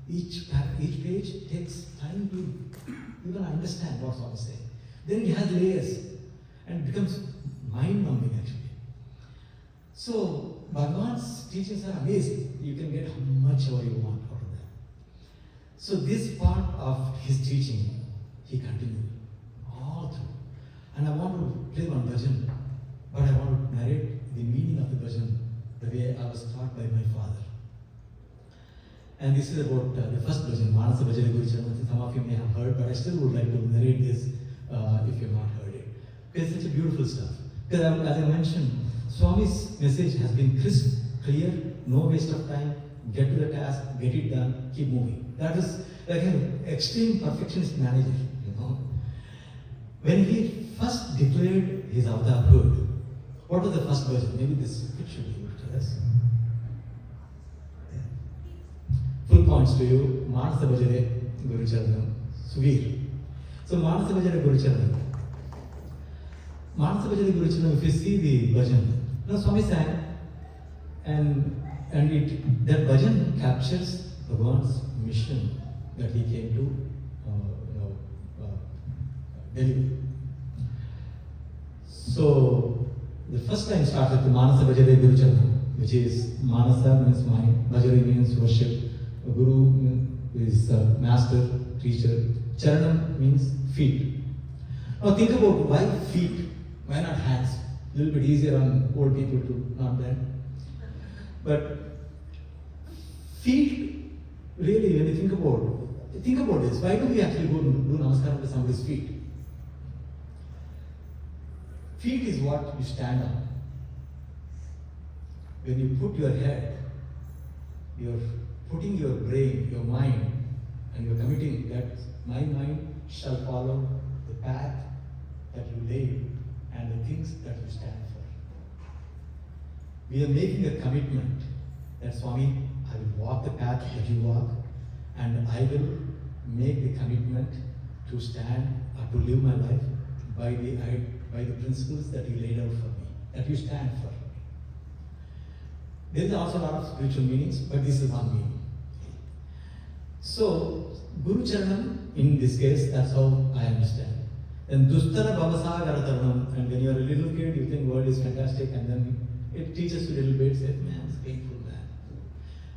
Each page takes time to even understand what Swami is saying. Then it has layers and it becomes mind-numbing actually. So, Bhagwan's teachings are amazing. You can get how much ever you want out of that. So this part of his teaching, he continued all through. And I want to play one bhajan, but I want to narrate the meaning of the bhajan the way I was taught by my father. And this is about the first bhajan, Manasa Bhajale Gurucharan. Some of you may have heard, but I still would like to narrate this if you have not heard it. Because it's such a beautiful stuff. Because as I mentioned, Swami's message has been crisp, clear, no waste of time, get to the task, get it done, keep moving. That is like an extreme perfectionist manager, you know. When he first declared his avatarhood, what was the first version? Maybe this should be able to tell us. Full points to you. Manasa Bhajale Gurucharanam. Suvir. So Manasa Bhajale Gurucharanam. Manasa Bhajale Gurucharanam, if you see the bhajan, Swami sang, and that bhajan captures Bhagwan's mission that he came to deliver. So the first line starts with the Manasa Bhajale Gurucharanam, which is Manasa means mind, Bhajale means worship, Guru is master, teacher, Charanam means feet. Now think about why feet, why not hands? A little bit easier on old people to not bend. But feet, really, when you think about this, why do we actually go do namaskaram to somebody's feet? Feet is what you stand on. When you put your head, you're putting your brain, your mind, and you're committing that my mind shall follow the path that you lay and the things that you stand for. We are making a commitment that Swami, I will walk the path that you walk, and I will make the commitment to stand or to live my life by the principles that you laid out for me, that you stand for. There is also a lot of spiritual meanings, but this is one meaning. So, Guru Charanam, in this case, that's how I understand. And Dustara Bhavasagara Taranam, and when you are a little kid, you think world is fantastic, and then it teaches you a little bit, say, man, it's painful, man.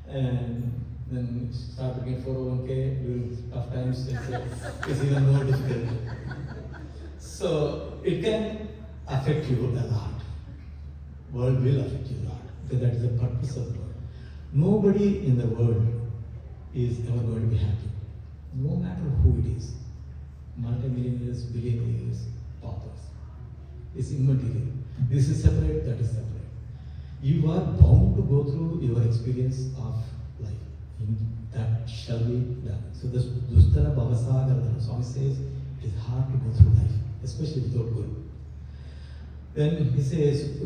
And then you start looking at 401k, during tough times, it's even more difficult. So, it can affect you a lot. World will affect you a lot, because that is the purpose of the world. Nobody in the world is ever going to be happy, no matter who it is. Multimillionaires, billionaires, paupers. It's immaterial. This is separate, that is separate. You are bound to go through your experience of life. That shall be done. So this Dustara Bhavasagara, Swami says, it is hard to go through life, especially without Guru. Then he says,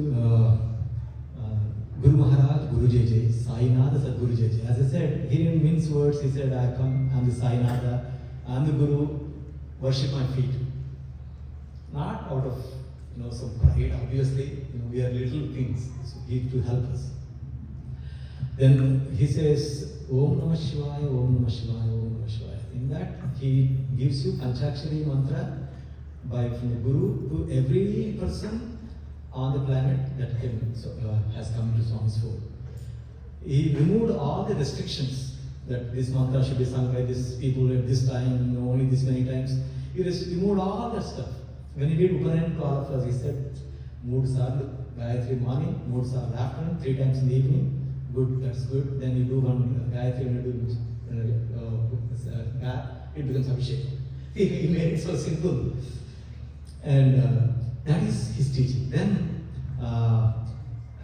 Guru Maharaj, Guru Jai, Sainada Sadguru Jai. As I said, he didn't mince words. He said, I'm the Sainada, I'm the Guru, worship my feet. Not out of some pride, obviously, we are little things, so he to help us. Then he says, Om Namah Shivaya, Om Namah Shivaya, Om Namah Shivaya. In that, he gives you Panchakshari mantra from the Guru to every person on the planet that has come to Swami's fold. He removed all the restrictions that this mantra should be sung by these people at this time, only this many times. He removed all that stuff. When he did Upanan to all of us, he said, Mood Sar, Gayatri morning, Mood Sar afternoon, 3 times in the evening. Good, that's good. Then you do one Gayatri and you do bath, it becomes Abhishek. He made it so simple. And that is his teaching. Then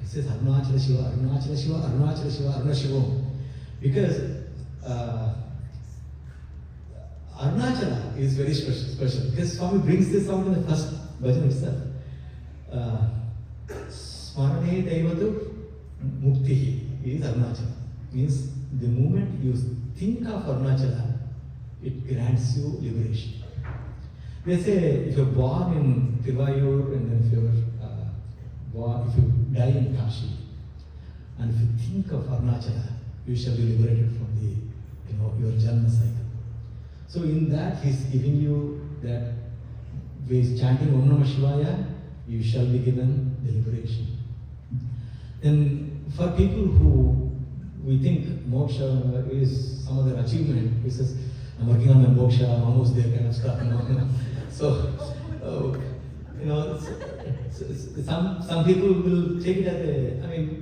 It says Arunachala Shiva, Arunachala Shiva, Arunachala Shiva, Aruna Shiva. Because Arunachala is very special. Because Swami brings this out in the first bhajan itself. Smarane Devatu Muktihi is Arunachala. Means the moment you think of Arunachala, it grants you liberation. They say if you're born in Tiruvayur and then if you die in Kashi, and if you think of Arunachala, you shall be liberated from the, your Janma cycle. So in that, he's giving you that, with chanting Om Namah Shivaya, you shall be given the liberation. Then for people who we think moksha is some other achievement, he says, I'm working on my moksha, I'm almost there kind of stuff. So, some people will take it as I'm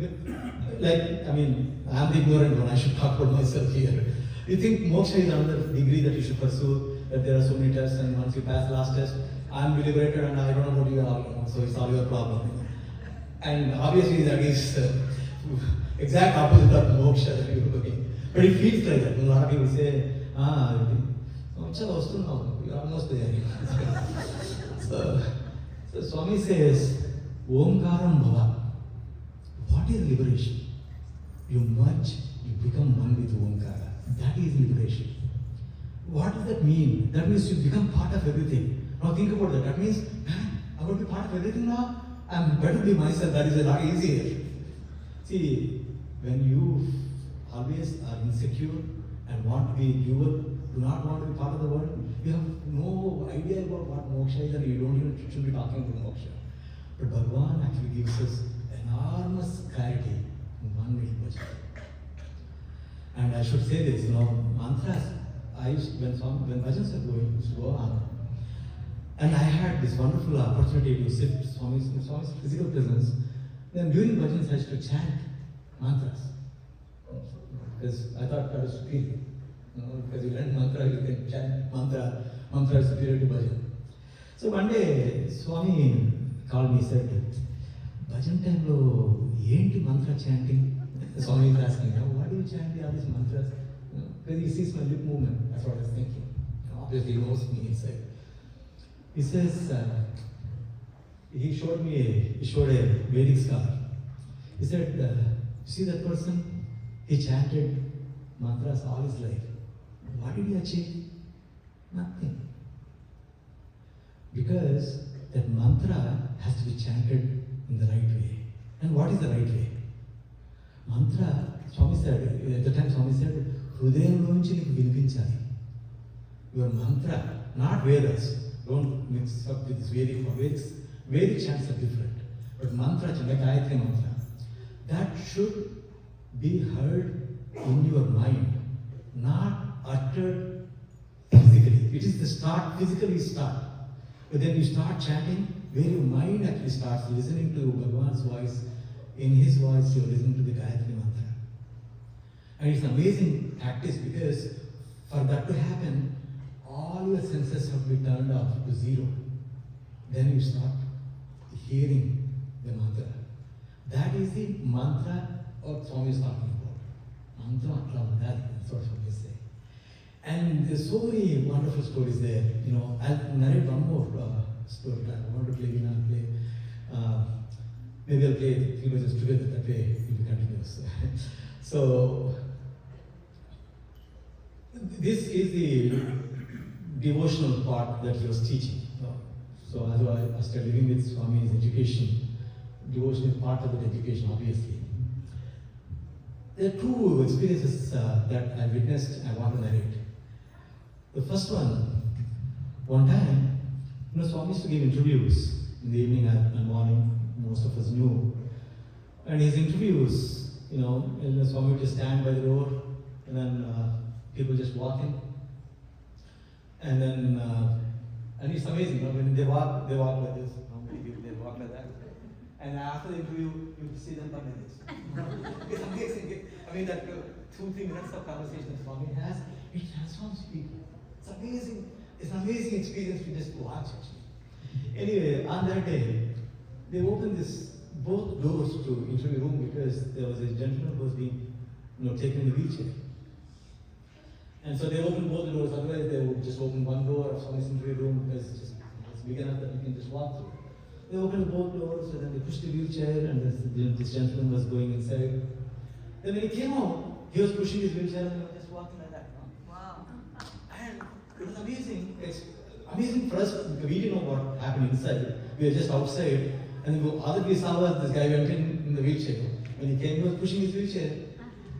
the ignorant one, I should talk about myself here. You think moksha is another degree that you should pursue, that there are so many tests, and once you pass the last test, I'm liberated and I don't know what you are, so it's all your problem. And obviously that is exact opposite of moksha that you're looking. But it feels like that. A lot of people say, you're almost there. So Swami says, Omkaram Bhava. What is liberation? You merge, you become one with Omkara. That is liberation. What does that mean? That means you become part of everything. Now think about that. That means, man, I'm going to be part of everything now. I'm better be myself. That is a lot easier. See, when you always are insecure and want to be dual, do not want to be part of the world, you have no idea about what moksha is and you don't even should be talking about moksha. But Bhagavan actually gives us enormous clarity in one minute bhajan. And I should say this, mantras, when bhajans are going, used to go on. And I had this wonderful opportunity to sit in Swami's physical presence. Then during bhajans I used to chant mantras. Because I thought that was superior. Because you learn mantra, you can chant mantra. Mantra is superior to bhajan. So one day, Swami called me and said, bhajan time lo, yenti mantra chanting? Swami is asking, why do you chant all these mantras? Because he sees my lip movement. That's what I was thinking. Obviously, he knows me inside. He says, he showed a Vedic scholar. He said, you see that person? He chanted mantras all his life. What did he achieve? Nothing. Because that mantra has to be chanted in the right way. And what is the right way? Mantra, Swami said, at the time Swami said, Hrudayamlonchi neeku vinipinchali. Your mantra, not Vedas. Don't mix up with this Vedic. Vedic chants are different. But mantra, like Gayatri mantra, that should be heard in your mind, not uttered physically. It is the start, physically start. But then you start chanting, where your mind actually starts listening to Bhagavan's voice. In his voice, you are listening to the Gayatri mantra. And it's amazing practice because for that to happen, all your senses have to be turned off to zero. Then you start hearing the mantra. That is the mantra what Swami is talking about. Mantra atla undali, that's what Swami is saying. And there's so many wonderful stories there. I'll narrate one more story. I want to play, maybe I'll play 3 verses together, that way it will be continuous. So, this is the devotional part that he was teaching. So as I started living with Swami's education, devotion is part of the education, obviously. There are 2 experiences that I witnessed I want to narrate. The first one time, Swami used to give interviews in the evening and morning, most of us knew. And his interviews, Swami would just stand by the door, and then people just walk in. And then, and it's amazing, when they walk like this, normally people, they walk like that. And after the interview, you see them come like this. It's amazing. That 2-3 minutes of conversation that Swami has, it transforms people. It's amazing. It's an amazing experience to just watch, actually. Anyway, on that day, they opened this both doors to interview room because there was a gentleman who was being, taken in a wheelchair. And so they opened both the doors, otherwise they would just open one door of Swami's interview room because it's big enough that you can just walk through. They opened both doors and then they pushed the wheelchair and this gentleman was going inside. Then when he came out, he was pushing his wheelchair and he was just walking like that. Wow. And it was amazing. It's amazing for us because we didn't know what happened inside. We were just outside. And then other people saw us, this guy went in the wheelchair. When he came, he was pushing his wheelchair.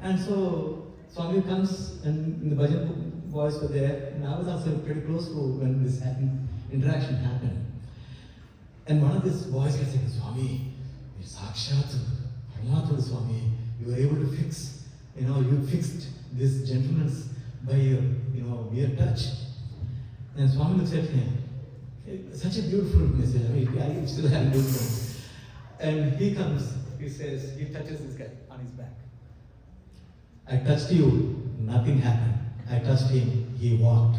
And so Swami comes and the bhajan boys were there. And I was also pretty close to when this interaction happened. And one of these boys was saying, Swami, it's Sakshat, Paramathur Swami. You were able to fix, you fixed this gentleman's by your, mere touch. And Swami looks at him. Such a beautiful message. I still have goosebumps. And he comes, he says, he touches this guy on his back. I touched you, nothing happened. I touched him, he walked.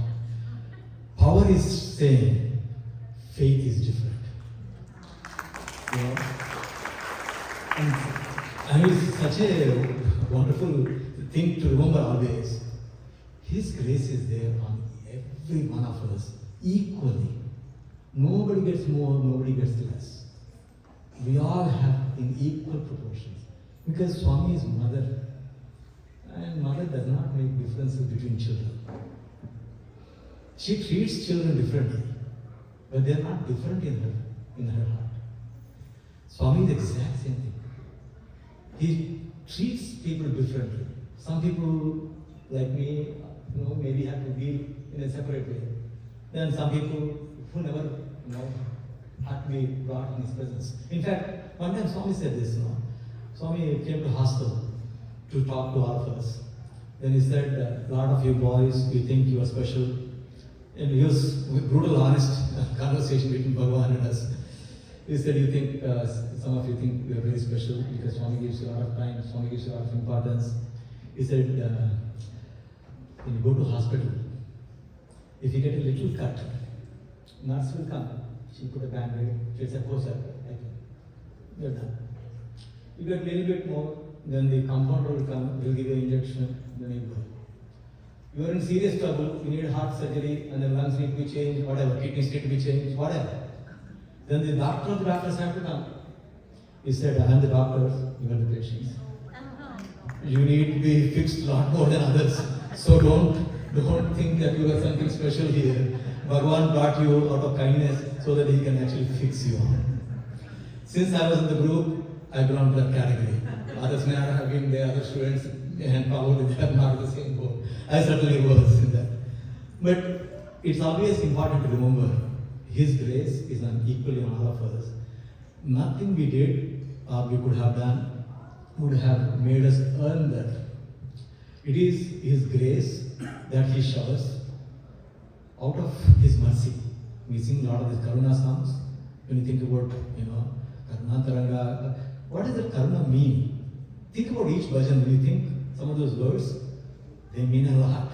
Power is saying, faith is different. And it's such a wonderful thing to remember always. His grace is there on every one of us equally. Nobody gets more, nobody gets less. We all have in equal proportions. Because Swami is mother. And mother does not make differences between children. She treats children differently. But they are not different in her heart. Swami is the exact same thing. He treats people differently. Some people, like me, maybe have to deal in a separate way. Then some people who never, had to be brought in his presence. In fact, one time Swami said this, Swami came to hostel to talk to all of us. Then he said, a lot of you boys, you think you are special. And he was brutal, honest conversation between Bhagavan and us. He said, you think, some of you think we are very special because Swami gives you a lot of time, Swami gives you a lot of importance. He said, when you go to hospital, if you get a little cut, nurse will come, she'll put a band-aid, she'll say, oh sir, you're done. You get a little bit more, then the compounder will come, will give you an injection, then you go. You are in serious trouble, you need heart surgery, and the lungs need to be changed, whatever, kidneys need to be changed, whatever. Then the doctors have to come. He said, I am the doctor, you are the patients. You need to be fixed a lot more than others. So don't think that you are something special here. Bhagavan brought you out of kindness so that he can actually fix you. Since I was in the group, I belong to that category. Others may not have been there, other students, and probably they are not in the same boat. I certainly was in that. But it's always important to remember, His grace is equally on all of us. Nothing we did or we could have done would have made us earn that. It is His grace that He showers out of His mercy. We sing a lot of these Karuna songs. When you think about, Karuna Taranga, what does that Karuna mean? Think about each bhajan. When you think some of those words, they mean a lot.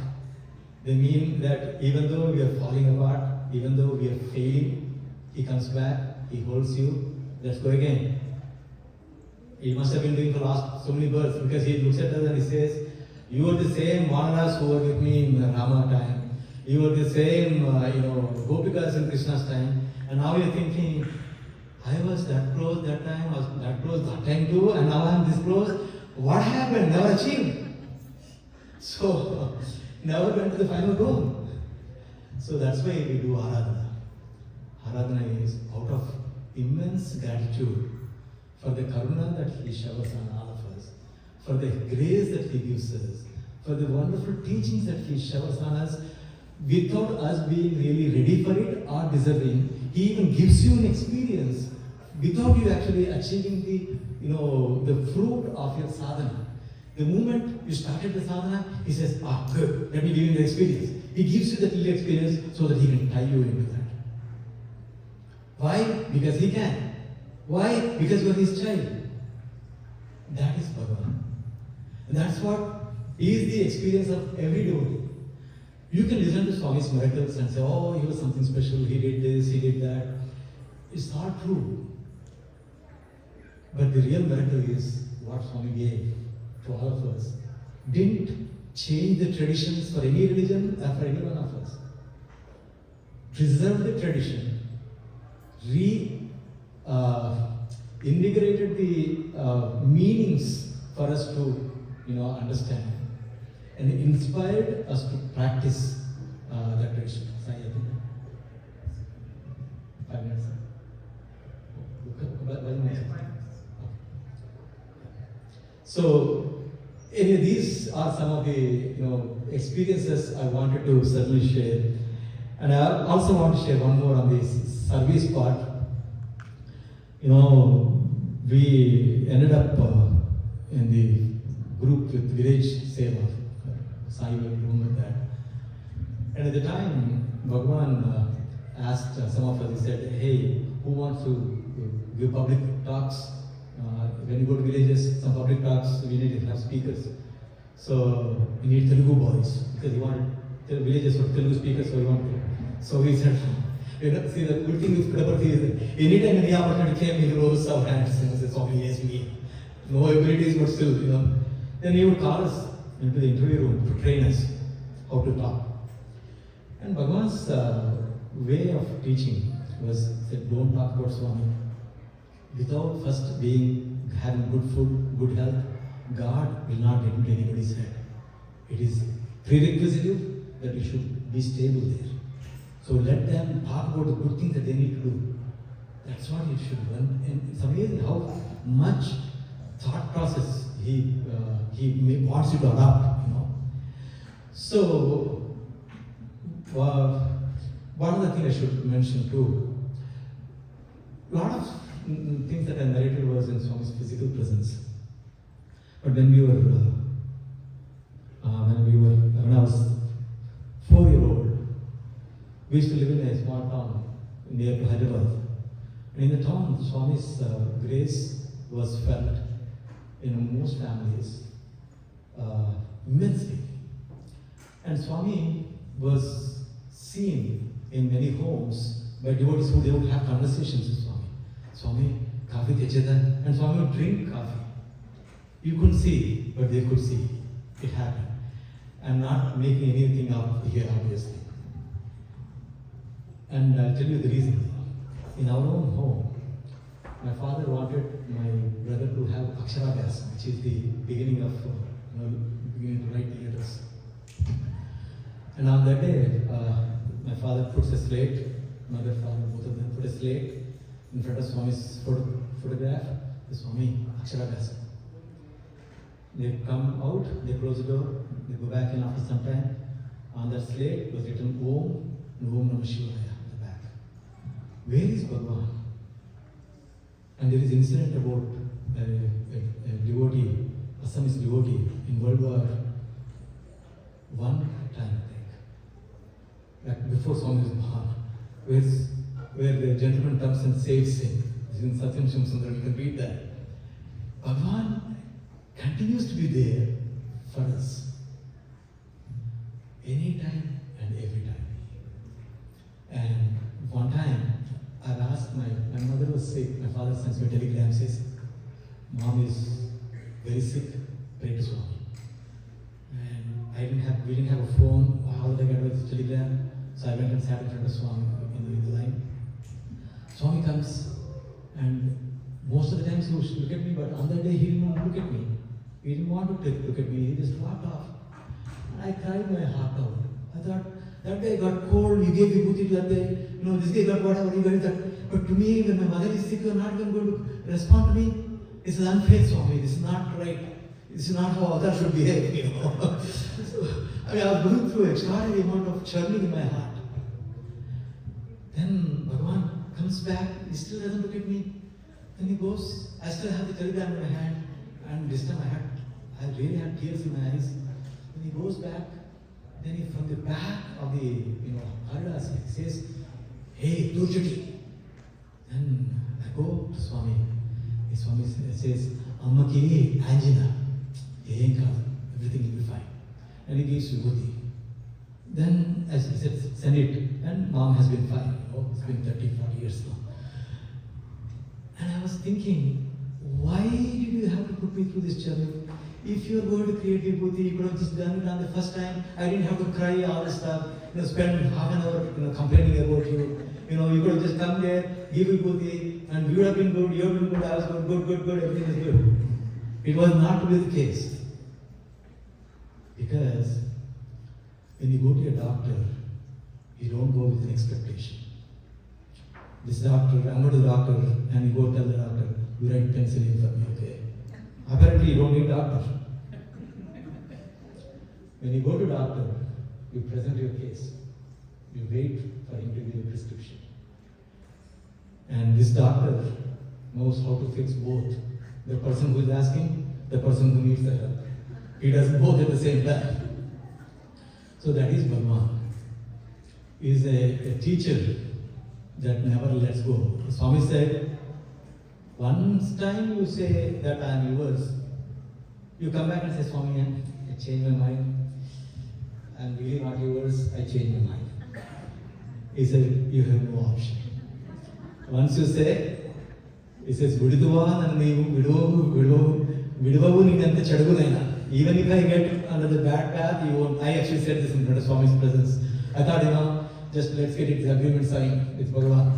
They mean that even though we are falling apart, even though we are failing, He comes back, He holds you. Let's go again. He must have been doing the last so many births because He looks at us and He says, you are the same Vanaras who were with me in the Rama time. You were the same, Gopikas in Krishna's time. And now you're thinking, I was that close that time, I was that close that time too, and now I'm this close. What happened? Never achieved. So, never went to the final goal. So that's why we do Aradhana. Aradhana is out of immense gratitude for the karuna that He showers on all of us, for the grace that He gives us, for the wonderful teachings that He showers on us without us being really ready for it or deserving. He even gives you an experience without you actually achieving the fruit of your sadhana. The moment you started the sadhana, He says, good, let me give you the experience. He gives you that little experience so that He can tie you into that. Why? Because He can. Why? Because you are His child. That is Bhagavan. And that's what is the experience of every devotee. You can listen to Swami's miracles and say, oh, he was something special, he did this, he did that. It's not true. But the real miracle is what Swami gave to all of us. Didn't change the traditions for any religion or for any one of us. Preserved the tradition, integrated the meanings for us to understand, and inspired us to practice that tradition. Sai, I think. 5 minutes. So, these are some of the experiences I wanted to certainly share, and I also want to share one more on this service part. We ended up in the group with village seva. Sai will remember that. And at the time, Bhagwan asked some of us. He said, "Hey, who wants to give public talks? When you go to villages, some public talks, we need to have speakers. So we need Telugu boys, because he wanted the villages for Telugu speakers, so he wanted. So we said, see, the good thing with Kudapati is that anytime any opportunity came, he rose our hands and said, "Swami, yes, me." No abilities, but still, Then he would call us into the interview room to train us how to talk. And Bhagwan's way of teaching was said, don't talk about Swami without first having good food, good health. God will not get into anybody's head. It is prerequisite that you should be stable there. So let them talk about the good things that they need to do. That's what you should learn. And it's amazing how much thought process he wants you to adopt. So one other thing I should mention too. A lot of things that I narrated was in Swami's physical presence. But when I was 4-year-old, we used to live in a small town near to Hyderabad. And in the town, Swami's grace was felt in most families immensely. And Swami was seen in many homes by devotees who they would have conversations with Swami. Swami, coffee techeda, and Swami would drink coffee. You couldn't see, but they could see. It happened. I'm not making anything up here, obviously. And I'll tell you the reason. In our own home, my father wanted my brother to have Aksharabhyas, which is the beginning of beginning to write letters. And on that day, my father puts a slate, mother, father, both of them put a slate in front of Swami's photograph, the Swami Aksharabhyas. They come out, they close the door, they go back in after some time. On that slate was written Om and Om Namah Shivaya at the back. Where is Bhagwan? And there is an incident about a devotee, Assamese devotee in World War I time, I think. Like before Swami was born, where the gentleman comes and saves him. This is in Satyam Sham Sundar, you can read that. Bhagwan continues to be there for us. Anytime and every time. And one time, I asked my mother was sick, my father sends me a telegram, says, "Mom is very sick, pray to Swami." And we didn't have a phone, how did I get this telegram? So I went and sat in front of Swami in the line. Swami comes, and most of the times he would look at me, but on that day he didn't want to look at me. He didn't want to look at me, he just walked off. And I cried my heart out. I thought, that guy got cold, you gave vibhuti that day, this guy got whatever, he got that. But to me, when my mother is sick, you're not even going to respond to me. This is unfair, Swami, this is not right. This is not how others should behave, So, I was going through an extraordinary amount of churning in my heart. Then Bhagwan comes back, he still doesn't look at me. Then he goes, I still have the telegram in my hand, and this time I really had tears in my eyes. Then he goes back, then he from the back of the Haridas, he says, "Hey, Dhurjati." Then I go to Swami. The Swami says, "Ammaki angina, everything will be fine." And he gives vibhuti. Then as he said, send it, and mom has been fine. It's been 30, 40 years now. And I was thinking, why did you have to put me through this journey? If you are going to create vibhuti, you could have just done it on the first time. I didn't have to cry all this stuff, spend half an hour, complaining about you. You could have just come there, give vibhuti, and you would have been good, you have been good, I was good, everything is good. It was not to be the case. Because when you go to a doctor, you don't go with an expectation. This doctor, I'm going to the doctor, and you go tell the doctor, you write penicillin for me, okay? Apparently, you don't need doctor. When you go to doctor, you present your case. You wait for him to give you a prescription. And this doctor knows how to fix both. The person who is asking, the person who needs the help. He does both at the same time. So that is Bhagavan. He is a teacher that never lets go. Swami said, once time you say that I am yours, you come back and say, Swami, I changed my mind. I am really not yours, I changed my mind. He said, you have no option. Once you say, he says, Viduva and Viduvavu Nidanta Chadugulaina. Even if I get under the bad path, you won't. I actually said this in front of Swami's presence. I thought, just let's get the agreement signed with Bhagavan.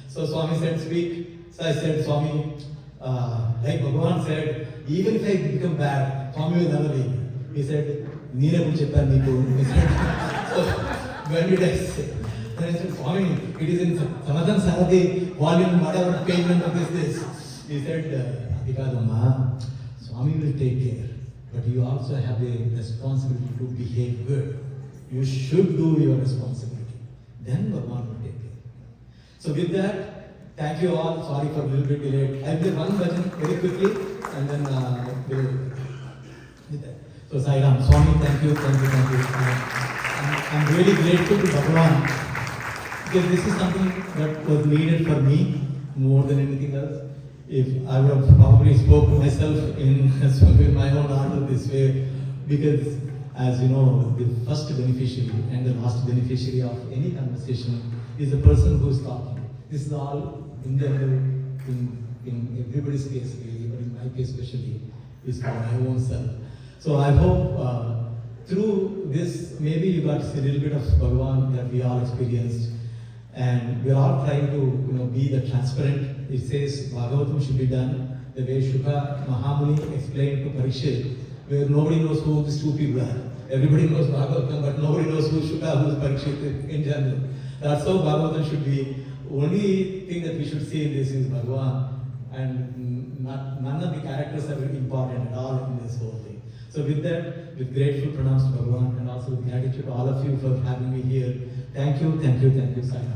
So Swami said, speak. So I said, Swami, like Bhagavan said, even if I become bad, Swami will never leave. He said, Neera Pucheppa Niku. He said, so when did I say? Then I said, Swami, it is in Sanatan Sarati, volume, whatever page number this. He said, Adhikadamma, Swami will take care. But you also have a responsibility to behave good. You should do your responsibility. Then Bhagavan will take care. So with that, thank you all. Sorry for a little bit delayed. I will play one bhajan very quickly and then we'll do that. So Sai Ram, Swami, thank you. I'm really grateful to Bhagavan because this is something that was needed for me more than anything else. If I would have probably spoke to myself in my own order this way, because as you know, the first beneficiary and the last beneficiary of any conversation is the person who is talking. This is all in general, in everybody's case really, but in my case especially, is for my own self. So I hope through this, maybe you got to see a little bit of Bhagavan that we all experienced. And we are all trying to be the transparent. It says Bhagavatam should be done the way Shukha Mahamuni explained to Parikshit, where nobody knows who these two people are. Everybody knows Bhagavatam, but nobody knows who Shukha, who is Parikshit in general. That's how Bhagavatam should be. Only thing that we should see in this is Bhagavan, and none of the characters are very important at all in this whole thing. So with that, with grateful pranams to Bhagavan, and also with gratitude to all of you for having me here. Thank you, Sai Ram.